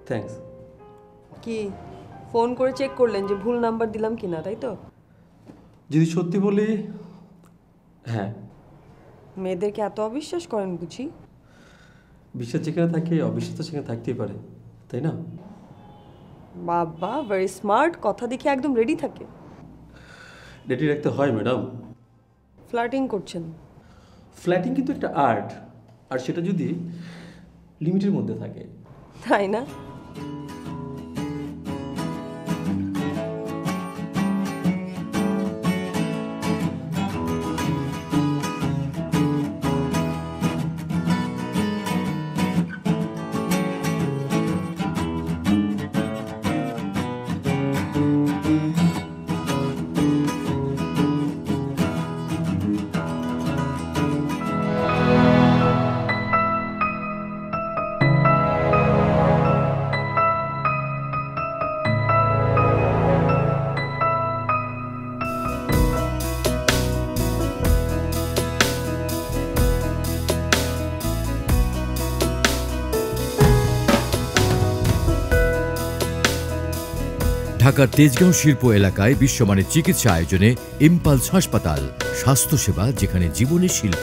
thanks. কি ফোন করে চেক করলেন যে ভুল নাম্বার দিলাম কিনা, তাই তো? যদি সত্যি বলি, হ্যাঁ। মেয়েদেরকে এত অবিশ্বাস করেন বুঝি? বিশ্বাস যেখানে থাকে অবিশ্বাস তো সেখানে থাকতেই পারে, তাই না? বাবা ভেরি স্মার্ট, কথা দেখে একদম রেডি থাকে। রেডি রাখতে হয় ম্যাডাম। ফ্লার্টিং করছেন? ফ্ল্যাটিং কিন্তু একটা আর্ট, আর সেটা যদি লিমিটের মধ্যে থাকে, তাই না? ঢাকার তেজগাঁও শিল্প এলাকায় বিশ্বমানের চিকিৎসা আয়োজনে ইম্পালস হাসপাতাল, স্বাস্থ্যসেবা যেখানে জীবনের শিল্প।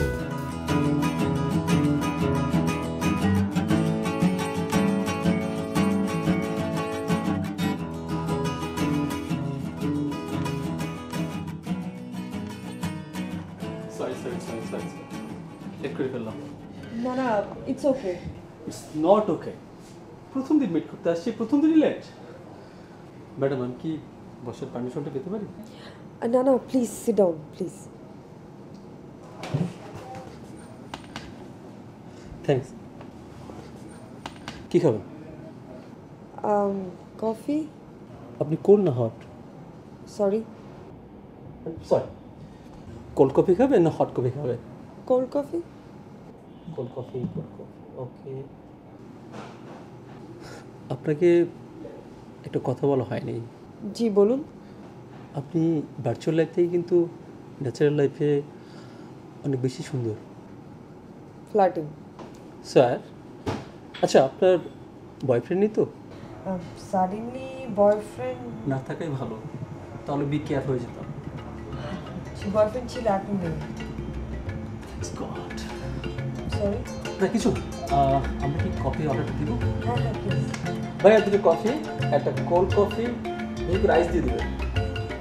লেট করে ফেললাম। না না, it's okay. It's not okay. প্রথম দিন মিট করতে আসছি, প্রথম দিনই লেট। ম্যাডাম, আমি কি বসের পারমিশনটা পেতে পারি? না না, please sit down please. Thanks. কি খাবেন? কফি। আপনি কোল্ড না হট? সরি, কোল্ড কফি খাবেন না হট কফি খাবেন? Cold coffee. কোল্ড কফি, ওকে। আপনাকে একটা কথা বলা হয়নি। জি বলুন। আপনি ভার্চুয়াল লাইফ থেকে কিন্তু ন্যাচারাল লাইফে অনেক বেশি সুন্দর। ফ্লার্টিং। স্যার, আচ্ছা আপনার বয়ফ্রেন্ড নেই তো? সাডেনলি বয়ফ্রেন্ড না থাকাই ভালো, তাহলে বি কেয়ার হয়ে যেতাম। বয়ফ্রেন্ড ছিল, এখন নেই। গড। সরি। না কিছু, আমরা কি কফি অর্ডারটা দিব? হ্যাঁ হ্যাঁ প্লিজ। ভাইয়া দুটো কফি, একটা কোল্ড কফি, একটু রাইস দিয়ে দেবেন,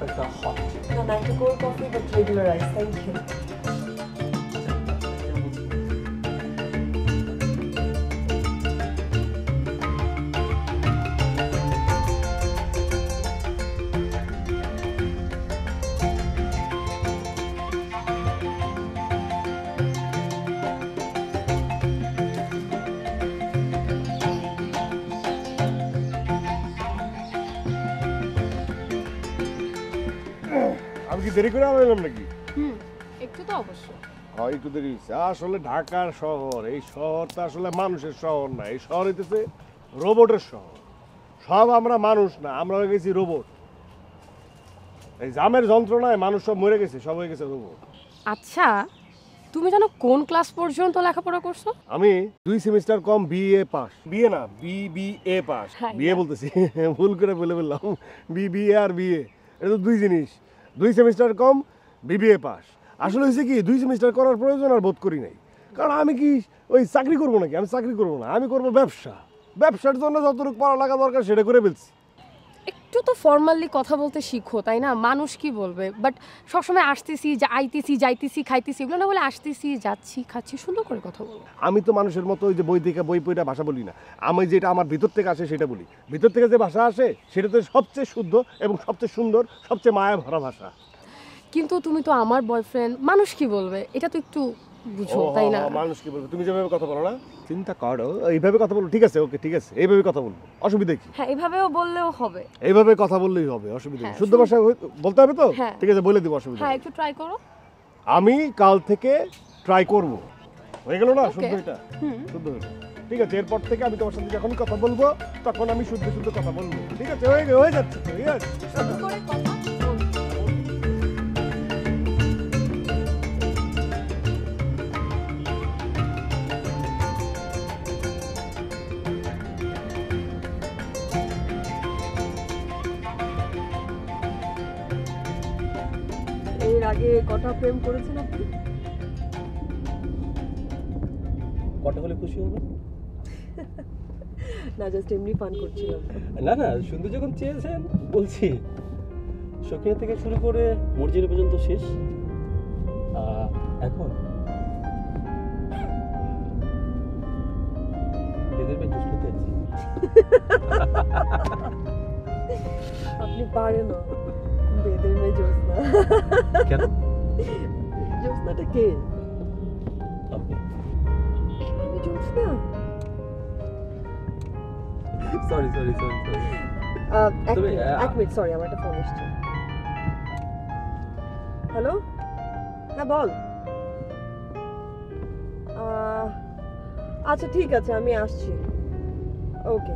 একটা হট। না না, একটা cold coffee but regular rice, thank you. আমি কি দেরি করে আনাইলাম নাকি? একটু তো অবশ্যই। হ্যাঁ একটু দেরি হয়েছে। আসলে ঢাকার শহর, এই শহরটা আসলে মানুষের শহর না, এই শহর হইতেছে রোবটের শহর। সব আমরা মানুষ না, আমরা হয়ে গেছি রোবট। এই জামের যন্ত্রণায় মানুষ সব মরে গেছে, সব হয়ে গেছে রোবট। আচ্ছা, তুমি জানো কোন ক্লাস পর্যন্ত লেখাপড়া করছো? আমি 2 সেমিস্টার কম বিএ পাস। বিএ না, বিবিএ পাস। হ্যাঁ, বিএ বলতেছি, ভুল করে বলে বললাম। বিবিএ আর বিএ এটা তো দুই জিনিস। 2 সেমিস্টার কম বিবিএ পাস। আসলে হয়েছে কি, 2 সেমিস্টার করার প্রয়োজন আর বোধ করি নাই। কারণ আমি কি ওই চাকরি করবো নাকি? আমি চাকরি করবো না, আমি করবো ব্যবসা। ব্যবসার জন্য যতটুকু পড়ালেখা দরকার সেটা করে ফেলছি। একটু তো ফর্মালি কথা বলতে শিখো, তাই না? মানুষ কি বলবে? বাট সবসময় আসতেছি, আইতেছি, যাইতেছি, খাইতেছি, এগুলো না বলে আসতেছি, যাচ্ছি, খাচ্ছি, সুন্দর করে কথা বলো। আমি তো মানুষের মতো ওই যে বই থেকে বই পড়া ভাষা বলি না। আমি যেটা আমার ভিতর থেকে আসে সেটা বলি। ভিতর থেকে যে ভাষা আসে সেটা তো সবচেয়ে শুদ্ধ এবং সবচেয়ে সুন্দর, সবচেয়ে মায়া ভরা ভাষা। কিন্তু তুমি তো আমার বয়ফ্রেন্ড, মানুষ কি বলবে এটা তো একটু বুঝো, তাই না? মানুষ কি বলবে? তুমি যেভাবে কথা বলো না, চিন্তা করো, এইভাবে কথা বলো। ঠিক আছে, ওকে, ঠিক আছে, এইভাবে কথা বলবো, অসুবিধা কি? হ্যাঁ, এভাবেও বললেও হবে। এইভাবে কথা বললেই হবে, অসুবিধা হ্যাঁ, নেই। শুদ্ধ ভাষা বলতে হবে তো? হ্যাঁ। ঠিক আছে, বলে দিব, অসুবিধা হ্যাঁ, নেই। একটু ট্রাই করো। আমি কাল থেকে ট্রাই করব। হয়ে গেল না? Okay. শুদ্ধ এটা, শুদ্ধ হলো। ঠিক আছে, এরপর থেকে আমি তোমার সাথে যখন কথা বলবো তখন আমি শুদ্ধ শুদ্ধ কথা বলবো। ঠিক আছে, হয়ে যাচ্ছে তো, ঠিক আছে। সুন্দর করে কথা বলো। এর আগে কটা প্রেম করেছেন আপনি? কটা হলে খুশি হবে? না, জাস্ট এমনি ফান করছিলাম। না না, সুন্দর যখন চেয়েছেন বলছি। শৌখিনা থেকে শুরু করে মর্জিনা পর্যন্ত শেষ। এখন বেদের পেট জুসতে আছি। আপনি পারেন না, বেদের মেয়ে জ্যোৎস্না। কেন? জ্যোৎস্নাটা কে? আপনি। আমি Jyotsna? Sorry sorry sorry sorry. এক মিনিট, সরি, আমার একটা ফোন এসছে। হ্যালো, হ্যাঁ বল। আচ্ছা ঠিক আছে, আমি আসছি। ওকে,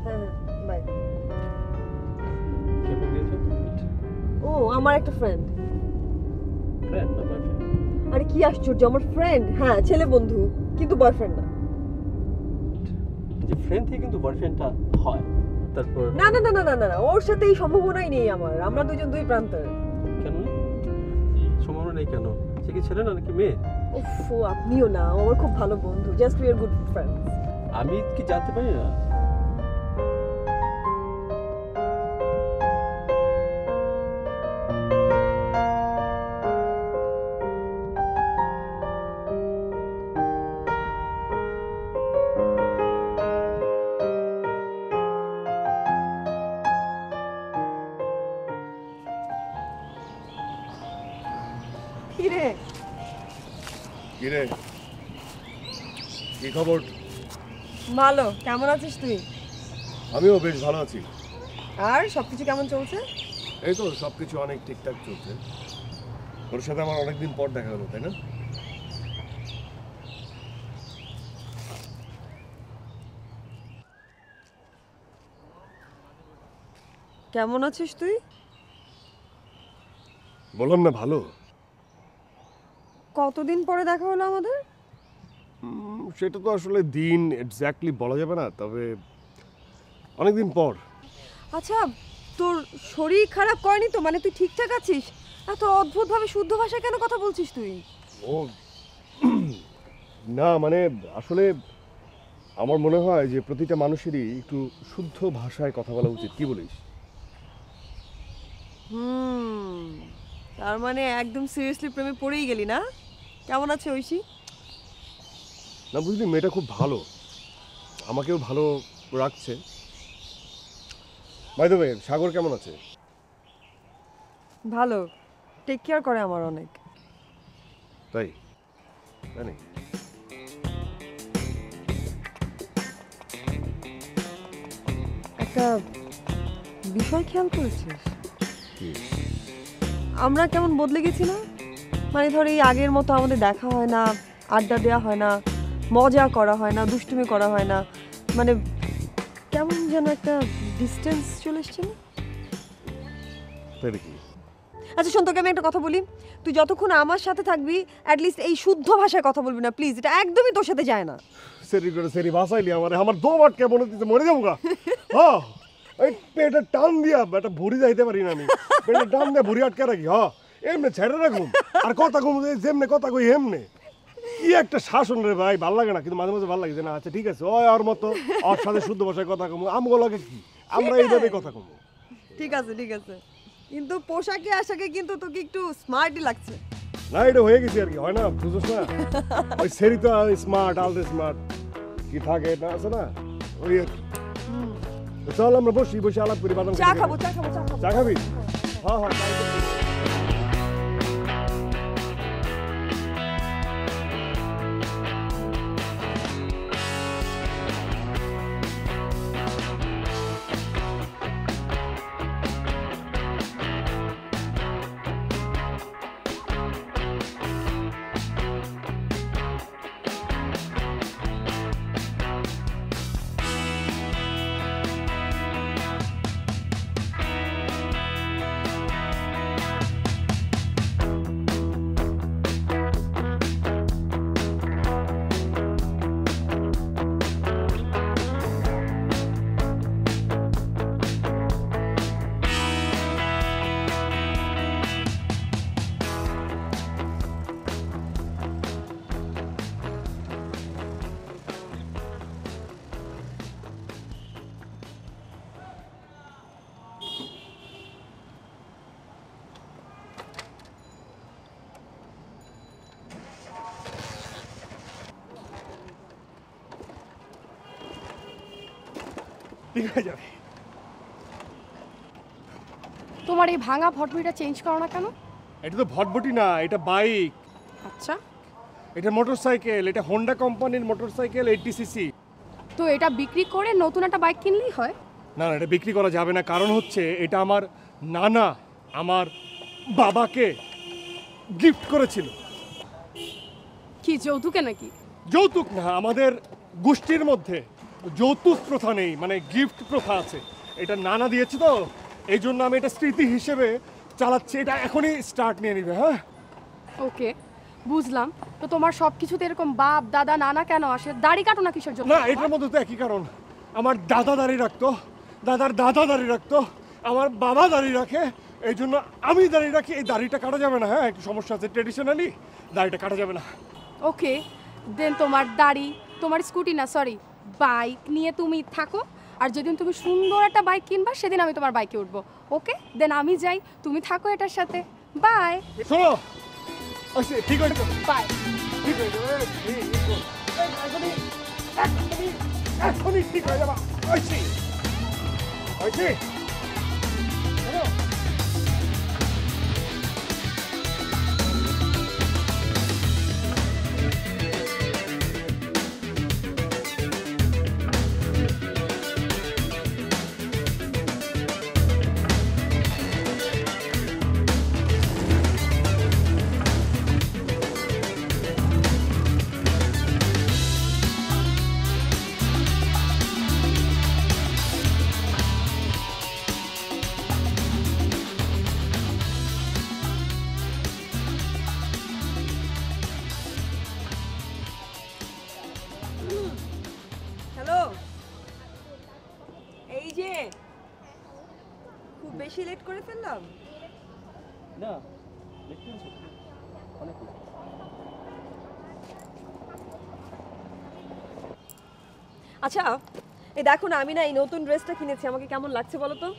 হ্যাঁ হ্যাঁ, বাই। কে ফোন দিয়েছে? ও, আমার একটা ফ্রেন্ড। ফ্রেন্ড না বয়ফ্রেন্ড? আরে কি আশ্চর্য, আমার ফ্রেন্ড। হ্যাঁ, ছেলে বন্ধু, কিন্তু বয়ফ্রেন্ড না। যে ফ্রেন্ড থেকে কিন্তু বয়ফ্রেন্ডটা হয়। তারপর না না না না না না, ওর সাথে এই সম্ভাবনাই নেই আমার। আমরা দুজন দুই প্রান্তের। কেন নেই? সম্ভাবনা নেই কেন? সে কি ছেলে না নাকি মেয়ে? উফ, আপনিও না, ও আমার খুব ভালো বন্ধু। Just we are good friends. আমি কি জানতে পারি না? কি রে, কি খবর? ভালো, কেমন আছিস তুই? আমিও বেশ ভালো আছি। আর সবকিছু কেমন চলছে? এই তো সবকিছু অনেক ঠিকঠাক চলছে। ওর সাথে আমার অনেকদিন পর দেখা হলো, তাই না? কেমন আছিস তুই? বললাম না ভালো। কতদিন পরে দেখা হলো আমাদের? সেটা তো আসলে দিন এক্স্যাক্টলি বলা যাবে না, তবে অনেকদিন পর। আচ্ছা, তোর শরীর খারাপ করেনি তো? মানে তুই ঠিকঠাক আছিস? এত অদ্ভুতভাবে শুদ্ধ ভাষায় কেন কথা বলছিস তুই? ও না, মানে আসলে আমার মনে হয় যে প্রতিটা মানুষেরই একটু শুদ্ধ ভাষায় কথা বলা উচিত। কি বলিস? তার মানে একদম সিরিয়াসলি প্রেমে পড়েই গেলি না? কেমন আছে ঐশী? না বুঝলি, মেয়েটা খুব ভালো, আমাকেও ভালো রাখছে। বাই দ্য ওয়ে, সাগর কেমন আছে? ভালো, টেক কেয়ার করে আমার অনেক। তাই জানি। একটা বিষয় খেয়াল করেছিস? আমরা কেমন বদলে গেছি না? মানে ধর এই আগের মতো আমাদের দেখা হয় না, আড্ডা দেওয়া হয় না, মজা করা হয় না, দুষ্টুমি করা হয় না, মানে কেমন যেন একটা ডিস্টেন্স চলে এসছে না? তাই নাকি? আচ্ছা শোন, তোকে আমি একটা কথা বলি, তুই যতক্ষণ আমার সাথে থাকবি অ্যাটলিস্ট এই শুদ্ধ ভাষায় কথা বলবি না প্লিজ। এটা একদমই তোর সাথে যায় না। সেরি করে সেরি ভাষাইলি আমার দো বাটকে মনে দিতে মরে যাবো গা। হ্যাঁ, এই পেটের টান দিয়া একটা ভুড়ি যাইতে পারি না আমি। পেটের টান দিয়ে ভুড়ি আটকে রাখি। হ্যাঁ, এমনি ছেড়ে রাখুন আর কথা কম, যেমনে কথা কই হেমনে। কি একটা শাসন রে ভাই, ভাল লাগে না, কিন্তু মাঝে মাঝে ভাল লাগে যে না আচ্ছা ঠিক আছে, ওই আর মতো ওর সাথে শুদ্ধ ভাষায় কথা কম। আমগো লাগে কি, আমরা এইভাবেই কথা কম। ঠিক আছে ঠিক আছে, কিন্তু পোশাকে আশাকে কিন্তু তোকে একটু স্মার্টই লাগছে। না এটা হয়ে গেছে আর কি, হয় না, বুঝছ না? ওই সেরি তো স্মার্ট, আলট্রা স্মার্ট কি থাকে না, আছে না ওই আর কি। তো চল আমরা বসি, বসে আলাপ করি। বাদাম চা খাবো চা খাবো চা খাবো। চা খাবি? হ্যাঁ হ্যাঁ তাই তো। ঠিক হয়ে যাবে। তোমার এই ভাঙা ভটভটিটা চেঞ্জ করো না কেন? এটা তো ভটভটি না, এটা বাইক। আচ্ছা, এটা মোটরসাইকেল, এটা হোন্ডা কোম্পানির মোটরসাইকেল 80cc। তো এটা বিক্রি করে নতুন একটা বাইক কিনলেই হয়। না না, এটা বিক্রি করা যাবে না, কারণ হচ্ছে এটা আমার নানা আমার বাবাকে গিফট করেছিল। কি যৌতুকে নাকি? যৌতুক না, আমাদের গোষ্ঠীর মধ্যে যৌতুক প্রথা নেই, মানে গিফট প্রথা আছে। এটা নানা দিয়েছে তো, এই জন্য আমি এটা স্মৃতি হিসেবে চালাচ্ছি। এটা এখনই স্টার্ট নিয়ে নিবে। হ্যাঁ ওকে, বুঝলাম। তো তোমার সব কিছুতে এরকম বাপ দাদা নানা কেন আসে? দাড়ি কাটো না কিসের জন্য? না, এটার মধ্যে তো একই কারণ। আমার দাদা দাড়ি রাখতো, দাদার দাদা দাড়ি রাখতো, আমার বাবা দাড়ি রাখে, এই জন্য আমি দাড়ি রাখি। এই দাড়িটা কাটা যাবে না। হ্যাঁ, একটু সমস্যা আছে, ট্রেডিশনালি দাড়িটা কাটা যাবে না। ওকে দেন, তোমার দাড়ি, তোমার স্কুটি না সরি বাইক নিয়ে তুমি থাকো, আর যেদিন তুমি সুন্দর একটা বাইক কিনবা সেদিন আমি তোমার বাইকে উঠবো। ওকে দেন আমি যাই, তুমি থাকো এটার সাথে। বাই। শোনো, আচ্ছা ঠিক আছে, বাই। ঠিক হয়ে যাবে, এখনই ঠিক হয়ে যাবা। ঐশী, ঐশী, শোনো। বেশি লেট করে ফেললাম? না অনেক আচ্ছা এই দেখো না, আমি না এই নতুন ড্রেসটা কিনেছি, আমাকে কেমন লাগছে বলো তো?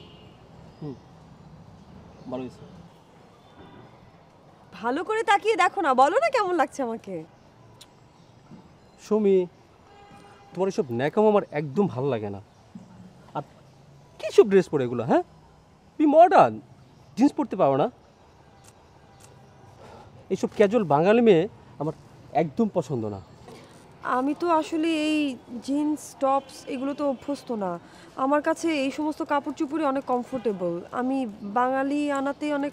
ভালো হয়েছে। ভালো করে তাকিয়ে দেখো না, বলো না কেমন লাগছে আমাকে। সুমি, তোমার এসব ন্যাকাম আমার একদম ভালো লাগে না। আর কী সব ড্রেস পরে এগুলো? হ্যাঁ, তুমি মডার্ন, জিন্স পরতে পারো না? এইসব ক্যাজুয়াল বাঙালি মেয়ে আমার একদম পছন্দ না। আমি তো আসলে এই জিন্স টপস এগুলো তো অভ্যস্ত না, আমার কাছে এই সমস্ত কাপড় চোপড়ই অনেক কমফোর্টেবল। আমি বাঙালি আনাতে অনেক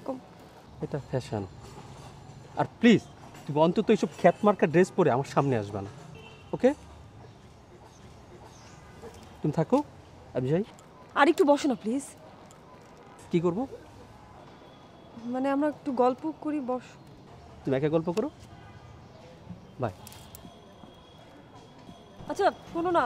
এটা ফ্যাশন। আর প্লিজ তুমি অন্তত এইসব খ্যাতমার্কা ড্রেস পরে আমার সামনে আসবে না, ওকে? তুমি থাকো, আমি যাই। আর একটু বসো না প্লিজ। কী করবো? মানে আমরা একটু গল্প করি, বস। তুমি একা গল্প করো, বাই। আচ্ছা শোনো না,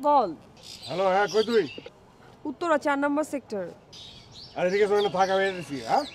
বল। হ্যালো, হ্যাঁ কই তুই? উত্তরা 4 নম্বর সেক্টর। আর এদিকে শোনে থাকা হয়ে গেছি। হ্যাঁ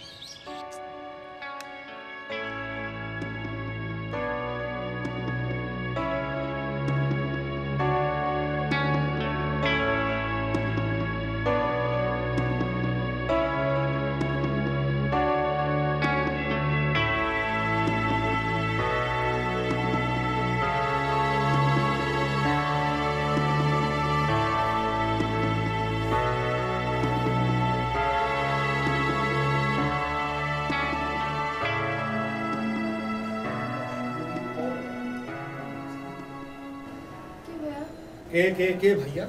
কে কে কে ভাইয়া?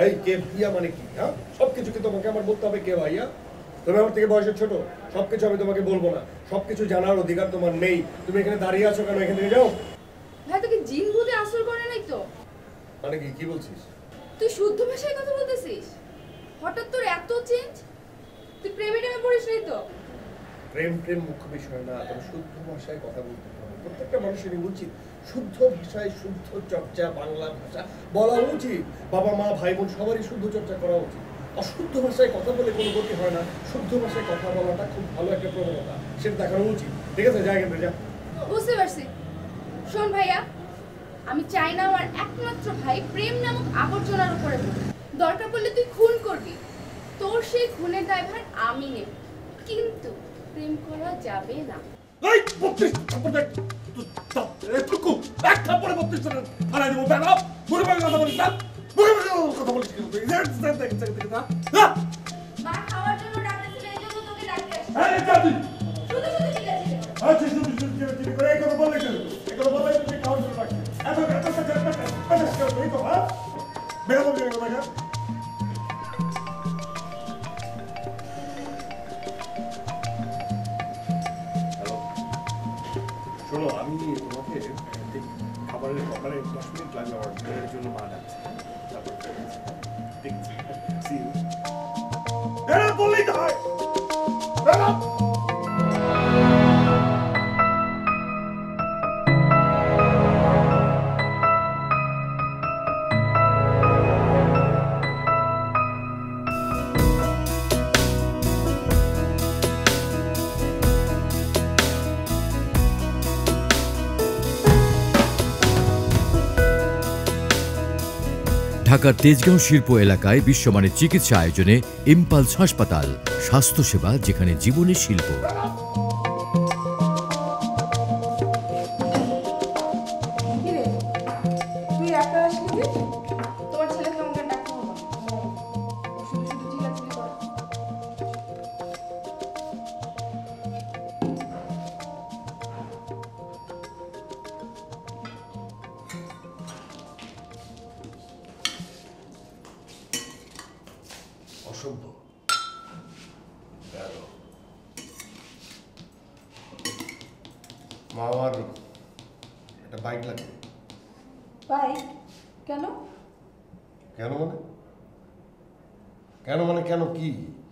এই কে ভাইয়া মানে কি? হ্যাঁ, সবকিছু কি তোমাকে আমার বলতে হবে কে ভাইয়া? তুমি আমার থেকে বয়সে ছোট, সবকিছু আমি তোমাকে বলবো না। সবকিছু জানার অধিকার তোমার নেই। তুমি এখানে দাঁড়িয়ে আছো কেন? এখান থেকে যাও। ভাই তোকে জিন ভূতে আসর করে নাই তো? মানে কি বলছিস? তুই শুদ্ধ ভাষায় কথা বলতেছিস? হঠাৎ তোর এত চেঞ্জ? তুই প্রেমে টেমে পড়িস নাই তো? প্রেম প্রেম মুখ্য বিষয় না, তবে শুদ্ধ ভাষায় কথা বলতে হবে। প্রত্যেকটা মানুষেরই উচিত শুদ্ধ ভাষায় শুদ্ধ চর্চা, বাংলা ভাষা বলা উচিত। বাবা মা ভাই বোন সবারই শুদ্ধ চর্চা করা উচিত। অশুদ্ধ ভাষায় কথা বলে কোনো গতি হয় না। শুদ্ধ ভাষায় কথা বলাটা খুব ভালো একটা প্রবণতা, সেটা দেখানো উচিত। ঠিক আছে, যাই কিন্তু যা। বুঝতে পারছি। শোন ভাইয়া, আমি চাই না আমার একমাত্র ভাই প্রেম নামক আবর্জনার উপরে পড়ুক। দরকার পড়লে তুই খুন করবি, তোর সেই খুনের দায়ভার আমি নেব, কিন্তু প্রেম করা যাবে না। এই 32 থাপ্পড় দেখ। এটুকু এক থাপ্পড়ে 32 জন ফালাই দেবো। বেটা মুখে মুখে কথা বলিস না, মুখে মুখে কথা বলিস কেন তুই? মা খাওয়ার জন্য ডাকতেছিল, এই জন্য তোকে ডাকতে আসছি। এই যাবি শুধু শুধু ঠিক আছে। আচ্ছা শুধু শুধু চিনি করে এই কথা বললে কেন? এই কথা বললে তুই খাওয়ার জন্য রাখছিস। এত এত সাথে এই তো হ্যাঁ বেড়া বলবি না কথা। শোনো, আমি তোমাকে খাবারের 10 মিনিট লাগবে আমার এর জন্য মা ডাকছে। তারপর ঠিক আছে, see you. এরা বললেই তো হয়। এরা ঢাকার তেজগাঁও শিল্প এলাকায় বিশ্বমানের চিকিৎসা আয়োজনে ইম্পালস হাসপাতাল, স্বাস্থ্যসেবা যেখানে জীবনের শিল্প। কিরে তুই একা আসলি যে? তোমার ছেলেকে আমাকে ডাকতে হলো, ও শুধু শুধু চিল্লাচিল্লি করে। অসভ্য। মা আমার একটা বাইক লাগবে। বাইক? কেন? কেন মানে? কেন মানে কেন কি?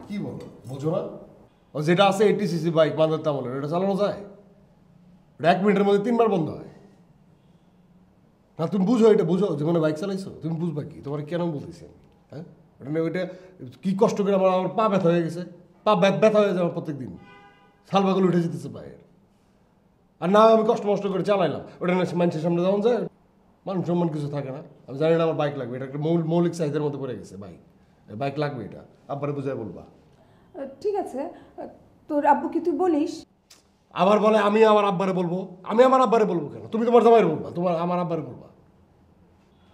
কি বলো, বোঝো না? ও যেটা আছে 80cc বাইক মাদার তামলের, এটা চালানো যায়? এটা 1 মিনিটের মধ্যে 3 বার বন্ধ হয়। না তুমি বুঝো, এটা বুঝো, জীবনে বাইক চালাইছো, তুমি বুঝবা কি? তোমার কেন বলতেছি আমি, হ্যাঁ? ওইটা কি কষ্ট করে আমার পা ব্যথা হয়ে গেছে, পা ব্যথা হয়ে যাবে প্রত্যেক দিন, শালবাগুলো উঠে যেতেছে পায়ের। আর না আমি কষ্ট মষ্ট করে চালাইলাম, ওটা না মানুষের সামনে যখন যায় মান সম্মান কিছু থাকে না। আমি জানি না আমার বাইক লাগবে, এটা একটা মৌলিক চাহিদার মধ্যে পড়ে গেছে। বাইক লাগবে, এটা আব্বারে বুঝাই বলবা। ঠিক আছে, তোর আব্বু কি তুই বলিস? আবার বলে আমি আমার আব্বারে বলবো। আমি আমার আব্বারে বলবো কেন? তুমি তোমার জামাইরে বলবা, তোমার আমার আব্বারে বলবা,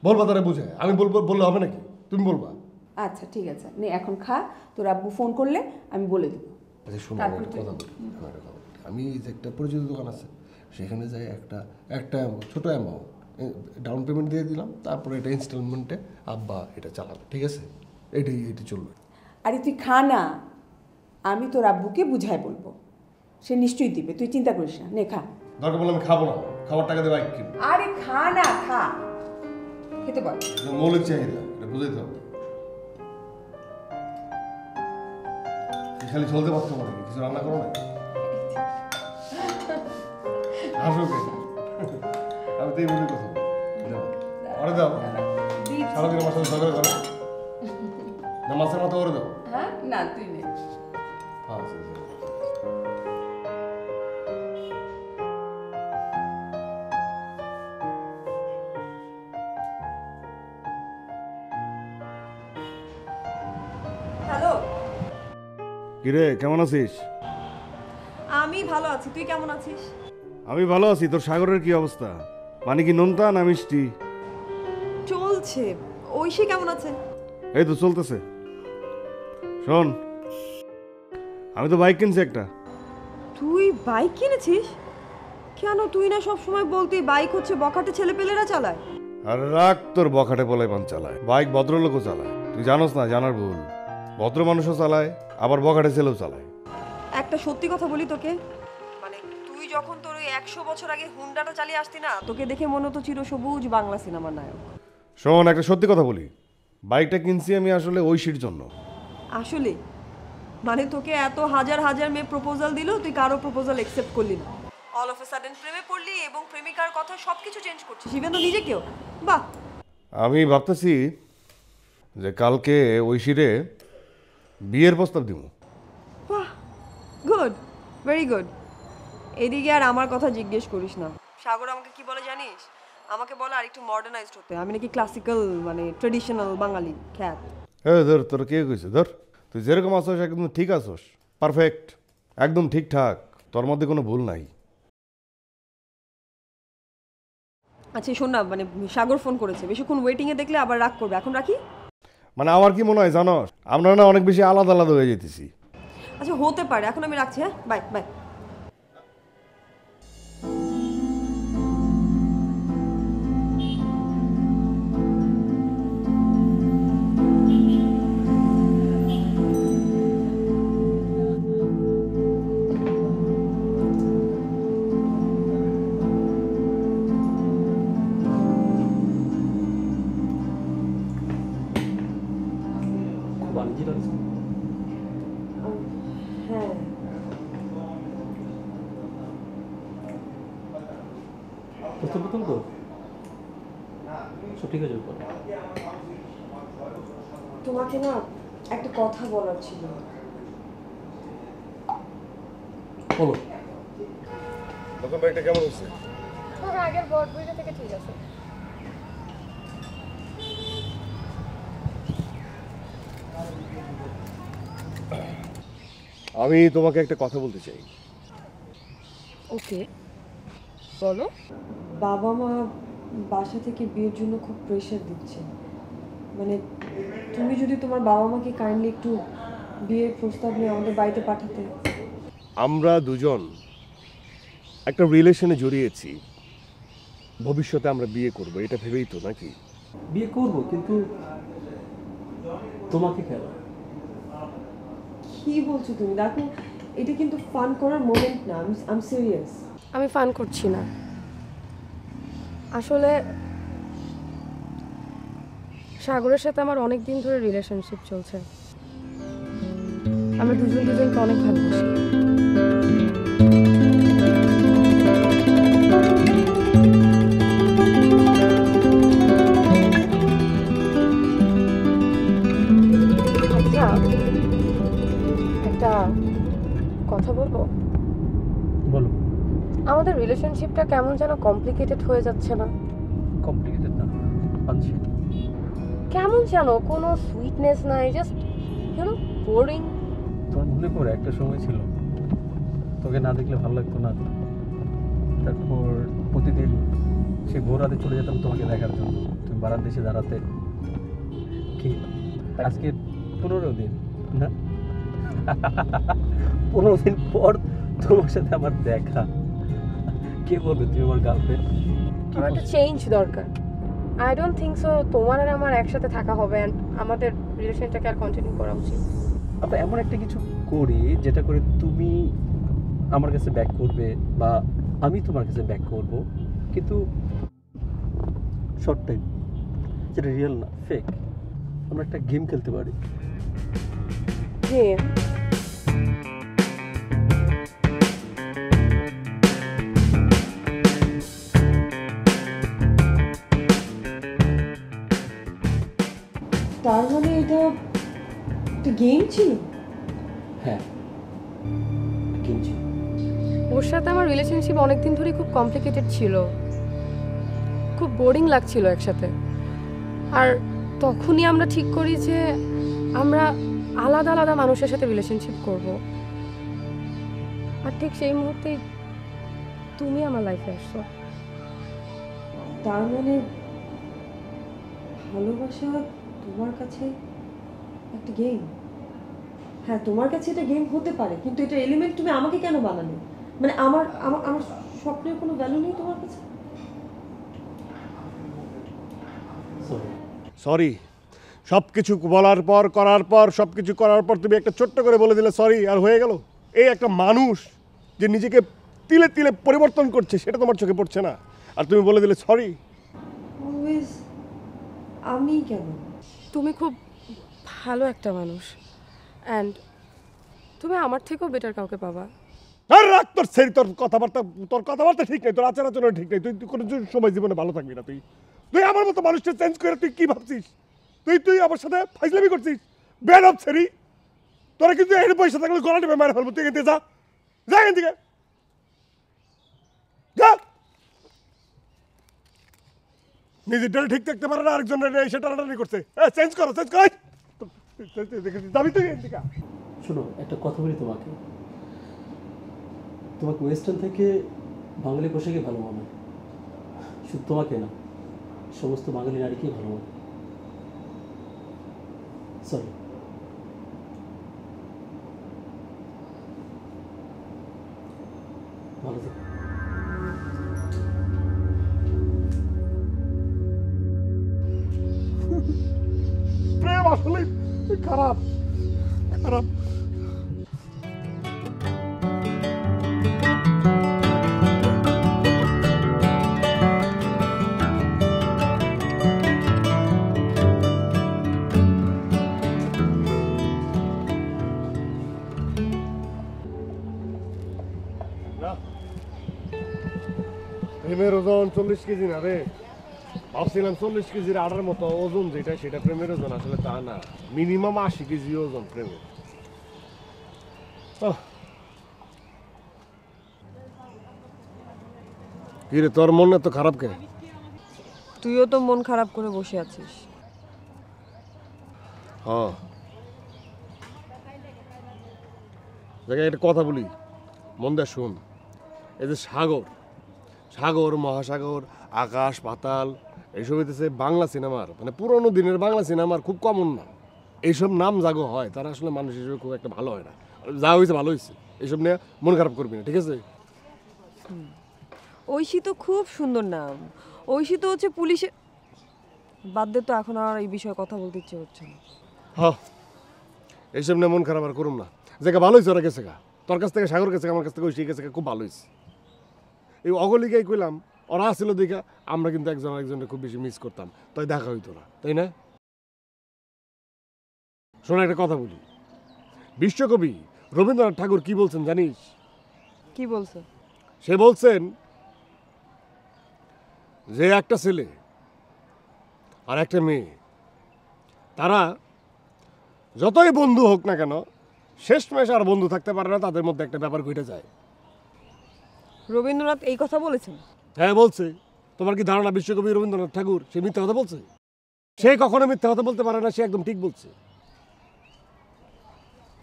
বলবা তারা বুঝে। আমি বলবো, বললে হবে নাকি? তুমি বলবা। আচ্ছা ঠিক আছে, নে এখন খা, তোর আব্বু ফোন করলে আমি বলে দেবো। আচ্ছা শোনো, আমি একটা কথা বলি। আমি যে একটা পরিচিত দোকান আছে, সেখানে যাই একটা ছোটো অ্যামাউন্ট ডাউন পেমেন্ট দিয়ে দিলাম, তারপরে এটা ইনস্টলমেন্টে আব্বা এটা চালাবে, ঠিক আছে? এটি চলবে। আরে তুই খা না, আমি তোর আব্বুকে বুঝাই বলবো, সে নিশ্চয়ই দিবে, তুই চিন্তা করিস না। নে খা। দরকার বলে আমি খাবো না, খাবার টাকা দিয়ে বাইক কিনবো। আরে খা না, খা, খেতে পার। মৌলিক চাহিদা, এটা বুঝাইতে হবে। খালি চলতে পারতো না, কিছু রান্না করো না? আসো কে? আমি তো এই মনে কথা ওরে দাও, সারাদিন আমার সাথে ঝগড়া করো না, মাছের মতো ওরে দাও। হ্যাঁ না, তুই নে। হ্যালো, কিরে কেমন আছিস? আমি ভালো আছি, তুই কেমন আছিস? আমি ভালো আছি। তোর সাগরের কি অবস্থা? পানি কি নোনতা না মিষ্টি? চলছে। ঐশী কেমন আছে? এই তো চলতেছে। শোন, আমি তো বাইক কিনছি একটা। তুই বাইক কিনেছিস? কেন, তুই না সব সময় বলতি বাইক হচ্ছে বখাটে ছেলেপেলেরা চালায়? আর রাখ তোর বখাটে পোলাইপান চালায়, বাইক ভদ্রলোকও চালায়। তুই জানোস না, জানার ভুল। ভদ্র মানুষও চালায়, আবার বখাটে ছেলেও চালায়। একটা সত্যি কথা বলি তোকে, মানে তুই যখন তোর ওই 100 বছর আগে হুন্ডাটা চালিয়ে আসতি না, তোকে দেখে মনে হতো চিরসবুজ বাংলা সিনেমার নায়ক। শোন, একটা সত্যি কথা বলি, বাইকটা কিনছি আমি আসলে ঐশীর জন্য। আসলে মানে তোকে এত হাজার হাজার মেয়ে প্রপোজাল দিল, তুই কারো প্রপোজাল অ্যাকসেপ্ট করলি না। অল অফ এ সাডেন প্রেমে পড়লি এবং প্রেমিকার কথা সবকিছু চেঞ্জ করছিস, ইভেন তো নিজেকেও। বাহ। আমি ভাবতেছি যে কালকে ঐশীরে বিয়ের প্রস্তাব দিব। বাহ, গুড, ভেরি গুড। এদিকে আর আমার কথা জিজ্ঞেস করিস না। সাগর আমাকে কি বলে জানিস? আমাকে বলে আর একটু মডার্নাইজড হতে। আমি নাকি ক্লাসিক্যাল মানে ট্রেডিশনাল বাঙালি খ্যাত। ধর, তোর কে কইছে? ধর, তুই যেরকম আসোস একদম ঠিক আসোস, পারফেক্ট, একদম ঠিকঠাক, তোর মধ্যে কোনো ভুল নাই। আচ্ছা শোন না, মানে সাগর ফোন করেছে, বেশিক্ষণ ওয়েটিংয়ে দেখলে আবার রাগ করবে, এখন রাখি? মানে আমার কি মনে হয় জানোস, আমরা না অনেক বেশি আলাদা আলাদা হয়ে যেতেছি। আচ্ছা হতে পারে, এখন আমি রাখছি। হ্যাঁ, বাই বাই। খুব আনজি লাগছে। হ্যাঁ, প্রস্তুত বোতল তো সব ঠিক আছে। তোমাকে না একটা কথা বলার ছিল। বলো। নতুন বাইকটা কেমন হচ্ছে? আগের বড় বইটা থেকে ঠিক আছে। আমি তোমাকে একটা কথা বলতে চাই। ওকে, বলো। বাবা মা বাসা থেকে বিয়ের জন্য খুব প্রেশার দিচ্ছে। মানে তুমি যদি তোমার বাবা মাকে কাইন্ডলি একটু বিয়ের প্রস্তাব নিয়ে আমাদের বাড়িতে পাঠাতে। আমরা দুজন একটা রিলেশনে জড়িয়েছি, ভবিষ্যতে আমরা বিয়ে করব, এটা ভেবেই তো নাকি? বিয়ে করবো, কিন্তু তোমাকে কেন? কি বলছো তুমি? দেখো, এটা কিন্তু ফান করার মোমেন্ট না, আমি সিরিয়াস। আমি ফান করছি না, আসলে সাগরের সাথে আমার অনেক দিন ধরে রিলেশনশিপ চলছে। আমরা দুজন দুজনকে অনেক ভালোবাসি। আচ্ছা, একটা কথা বলবো? বলো। আমাদের রিলেশনশিপটা কেমন যেন কমপ্লিকেটেড হয়ে যাচ্ছে না? কমপ্লিকেটেড না, আনছি। কেমন যেন কোনো সুইটনেস নাই, জাস্ট বোরিং। তোমার মনে পড়ে একটা সময় ছিল তোকে না দেখলে ভালো লাগতো না, তারপর প্রতিদিন সেই ভোর রাতে চলে যেতাম তোমাকে দেখার জন্য, তুমি বারান্দা এসে দাঁড়াতে। কি আজকে 15 দিন না, 15 দিন পর তোমার সাথে আমার দেখা। কে বলবে তুমি আমার গার্লফ্রেন্ড? আমার একটা চেঞ্জ দরকার। আই ডোন্ট থিঙ্ক সো তোমার আর আমার একসাথে থাকা হবে, অ্যান্ড আমাদের রিলেশনটাকে আর কন্টিনিউ করা উচিত। আমরা এমন একটা কিছু করি যেটা করে তুমি আমার কাছে ব্যাক করবে বা আমি তোমার কাছে ব্যাক করব, কিন্তু শর্ট টাইম, যেটা রিয়েল না, ফেক। আমরা একটা গেম খেলতে পারি। গেম? তার মানে এটা একটা গেম ছিল? হ্যাঁ, গেম ছিল। ওর সাথে আমার রিলেশনশিপ অনেকদিন ধরেই খুব কমপ্লিকেটেড ছিল, খুব বোরিং লাগছিল একসাথে। আর তখনই আমরা ঠিক করি যে আমরা আলাদা আলাদা মানুষের সাথে রিলেশনশিপ করব। আর ঠিক সেই মুহূর্তেই তুমি আমার লাইফে আসছো। তার মানে ভালোবাসা তোমার কাছে একটা গেম? হ্যাঁ, তোমার কাছে এটা গেম হতে পারে, কিন্তু এটা এলিমেন্ট তুমি আমাকে কেন বানালে? মানে আমার আমার আমার স্বপ্নের কোনো ভ্যালু নেই তোমার কাছে? সরি, সব কিছু বলার পর করার পর সব কিছু করার পর তুমি একটা ছোট্ট করে বলে দিলে সরি, আর হয়ে গেল? এই একটা মানুষ যে নিজেকে তিলে তিলে পরিবর্তন করছে সেটা তোমার চোখে পড়ছে না, আর তুমি বলে দিলে সরি? অলওয়েজ আমি কেন? তুমি খুব ভালো একটা মানুষ, অ্যান্ড তুমি আমার থেকেও বেটার কাউকে পাবা। আর রাখ তোর সেরি, তোর কথাবার্তা ঠিক নেই, তোর আচার আচরণ ঠিক নেই। তুই কোনো সময় জীবনে ভালো থাকবি না। তুই আমার মতো মানুষটা চেঞ্জ করে তুই কি ভাবছিস? তুই আমার সাথে ফাইজলামি করছিস? ব্যাড অফ সেরি, তোরা কিন্তু এর পয়সা থাকলে গলা টেপে মারা ফেলবো। তুই এখান থেকে যা, যা এখান থেকে যা। নিজের ডাল ঠিক থাকতে পারে না, আরেকজনের এসে টানাটানি করছে। চেঞ্জ করো, চেঞ্জ কর। দাবি তুই এখান থেকে। শোনো, একটা কথা বলি তোমাকে, তোমাকে ওয়েস্টার্ন থেকে বাঙালি পোশাকে ভালো মানায়। শুধু তোমাকে না, সমস্ত বাঙালি নারীকেই ভালো মানায়। সরি। ভালো থেকো। প্রেম আসলে খারাপ খারাপ। প্রেমের ওজন 40 কেজি না রে। ভাবছিলাম 40 কেজির আটার মতো ওজন যেটা, সেটা প্রেমের ওজন, আসলে তা না। মিনিমাম 80 কেজি ওজন প্রেমের। কিরে, তোর মন এত খারাপ কেন? তুইও তো মন খারাপ করে বসে আছিস। হ্যাঁ, জায়গায় একটা কথা বলি, মন দিয়ে শুন। এই যে সাগর মহাসাগর, আকাশ পাতাল, এইসব হইতেছে বাংলা সিনেমার, মানে পুরোনো দিনের বাংলা সিনেমার খুব কমন না। এইসব নাম জাগো হয়, তারা আসলে মানুষ হিসেবে খুব একটা ভালো হয় না। যা হয়েছে ভালো হয়েছে, এইসব নিয়ে মন খারাপ করবি না, ঠিক আছে? ঐশী তো খুব সুন্দর নাম। ঐশী তো হচ্ছে পুলিশে। বাদ দে তো, এখন আর এই বিষয়ে কথা বলতে ইচ্ছে হচ্ছে না। হ্যাঁ, এইসব নিয়ে মন খারাপ আর করুম না। জায়গা ভালো হয়েছে, ওরা গেছে গা, তোর কাছ থেকে সাগর গেছে, আমার কাছ থেকে ঐশী গেছে, খুব ভালো হয়েছে। এই অগলিকাই কইলাম, ওরা আসছিল দেখা আমরা কিন্তু একজন আরেকজনকে খুব বেশি মিস করতাম, তাই দেখা হইতো না, তাই না? শোনা, একটা কথা বলি, বিশ্বকবি রবীন্দ্রনাথ ঠাকুর কি বলছেন জানিস? কি বলছো? সে বলছেন যে একটা ছেলে আর একটা মেয়ে তারা যতই বন্ধু হোক না কেন শেষমেশ আর বন্ধু থাকতে পারে না, তাদের মধ্যে একটা ব্যাপার ঘটে যায়। রবীন্দ্রনাথ এই কথা বলেছেন? হ্যাঁ বলছে। তোমার কি ধারণা বিশ্বকবি রবীন্দ্রনাথ ঠাকুর সে মিথ্যা কথা বলছে? সে কখনো মিথ্যা কথা বলতে পারে না, সে একদম ঠিক বলছে।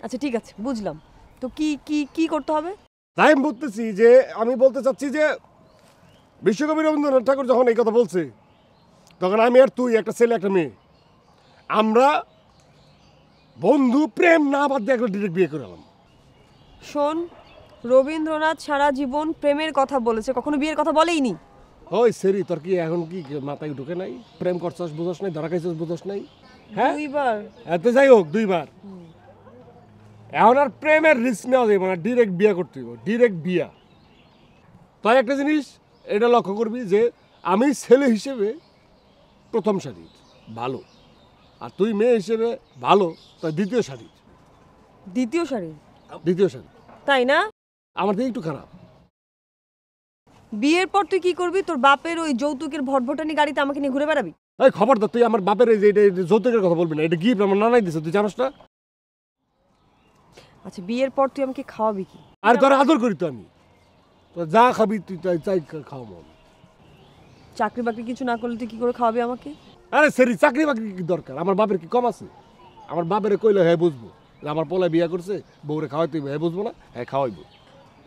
আচ্ছা ঠিক আছে, বুঝলাম। তো কি কি কি করতে হবে? তাই আমি বলতে চাচ্ছি যে বিশ্বকবি রবীন্দ্রনাথ ঠাকুর যখন এই কথা বলছে তখন আমি আর তুই একটা ছেলে একটা মেয়ে আমরা বন্ধু প্রেম না বাদ দিয়ে একটা ডিরেক্ট বিয়ে করে এলাম। শোন, রবীন্দ্রনাথ সারা জীবন প্রেমের কথা বলেছে, কখনো বিয়ের কথা বলেইনি। ওই সেরি, তোর কি এখন কি মাথায় ঢুকে নাই? প্রেম করছস বুঝস নাই, ধরা খাইছস বুঝস নাই? হ্যাঁ দুইবার। এতে যাই হোক দুইবার। এখন আর প্রেমের রিস্ক নেওয়া যাবে না, ডিরেক্ট বিয়ে করতে হবে, ডিরেক্ট বিয়া। তাই একটা জিনিস এটা লক্ষ্য করবি যে আমি ছেলে হিসেবে প্রথম সারির ভালো, আর তুই মেয়ে হিসেবে ভালো তাই দ্বিতীয় সারির। দ্বিতীয় সারি? দ্বিতীয় সারি। তাই না? আমার তো একটু খারাপ। বিয়ের পর তুই কি করবি? তোর বাপের ওই যৌতুকের ভটভটানি গাড়িতে আমাকে নিয়ে ঘুরে বেড়াবি? এই খবরদার, তুই আমার বাপের এই যে এটা যৌতুকের কথা বলবি না, এটা গিফট আমার নানাই দিছে, তুই জানোস না? আচ্ছা বিয়ের পর তুই আমাকে খাওয়াবি কি? আর তোর আদর করি তো আমি, তো যা খাবি তুই তাই চাই খাও মন। চাকরি বাকরি কিছু না করলে তুই কি করে খাওয়াবি আমাকে? আরে সেরি, চাকরি বাকরি কি দরকার? আমার বাপের কি কম আছে? আমার বাপের কইলে হ্যাঁ বুঝবো যে আমার পোলা বিয়ে করছে, বউরে খাওয়াই তুই হ্যাঁ বুঝবো না? হ্যাঁ খাওয়াইবো।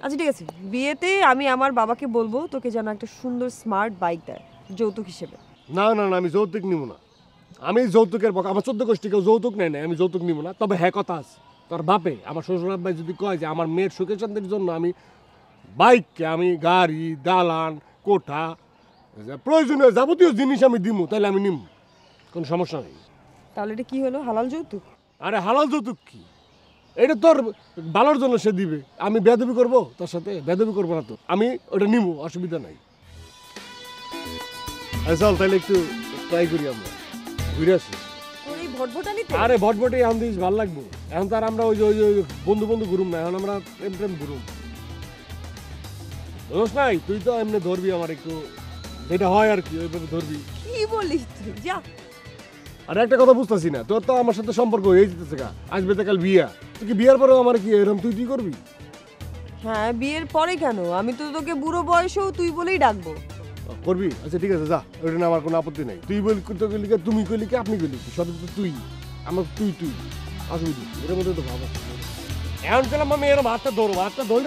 আচ্ছা ঠিক আছে, বিয়েতে আমি আমার বাবাকে বলবো তোকে যেন একটা সুন্দর স্মার্ট বাইক দেয় যৌতুক হিসেবে। না না না, আমি যৌতুক নিব না। আমি যৌতুকের পক্ষে, আমার 14 গোষ্ঠী কেউ যৌতুক নেয় না, আমি যৌতুক নিব না। তবে হ্যাঁ কথা আছে, তোর বাপে আমার শ্বশুর আব্বাই যদি কয় যে আমার মেয়ের সুখের শান্তির জন্য আমি বাইককে আমি গাড়ি দালান কোঠা প্রয়োজনীয় যাবতীয় জিনিস আমি দিব, তাহলে আমি নিব, কোনো সমস্যা নেই। তাহলে এটা কি হলো, হালাল যৌতুক? আরে হালাল যৌতুক কি, এটা তোর ভালোর জন্য সে দিবে। আমি বেয়াদবি করবো তার সাথে? বেয়াদবি করবো না তো, আমি ওটা নিব, অসুবিধা নাই। চল তাহলে একটু ট্রাই করি, আমরা ঘুরে আসি। এই ভটভটানিতে? আরে ভটভটে এখন দিস ভালো লাগবো। এখন তো আর আমরা ওই যে বন্ধু বন্ধু ঘুরুম না, এখন আমরা প্রেম প্রেম ঘুরুম। দোষ নাই, তুই তো এমনি ধরবি আমার একটু, যেটা হয় আর কি ওইভাবে ধরবি। কি বলিস তুই? যা। আর একটা কথা বুঝতেছি না, তোর তো আমার সাথে সম্পর্ক হয়ে যেতেছে গা, আসবে তো কাল বিয়া, তুই কি বিয়ার পরেও আমার কি এরকম তুই তুই করবি? হ্যাঁ বিয়ের পরে কেন, আমি তো তোকে বুড়ো বয়সেও তুই বলেই ডাকবো। করবি? আচ্ছা ঠিক আছে, যা, ওইটা না আমার কোনো আপত্তি নাই। তুই বলি লিখে, তুমি কই লিখে, আপনি কই লিখে, সব তো তুই, আমার তুই তুই অসুবিধা, এর মধ্যে তো ভাবো। এখন গেলাম আমি এরকম হাতটা ধরবো, হাতটা ধরে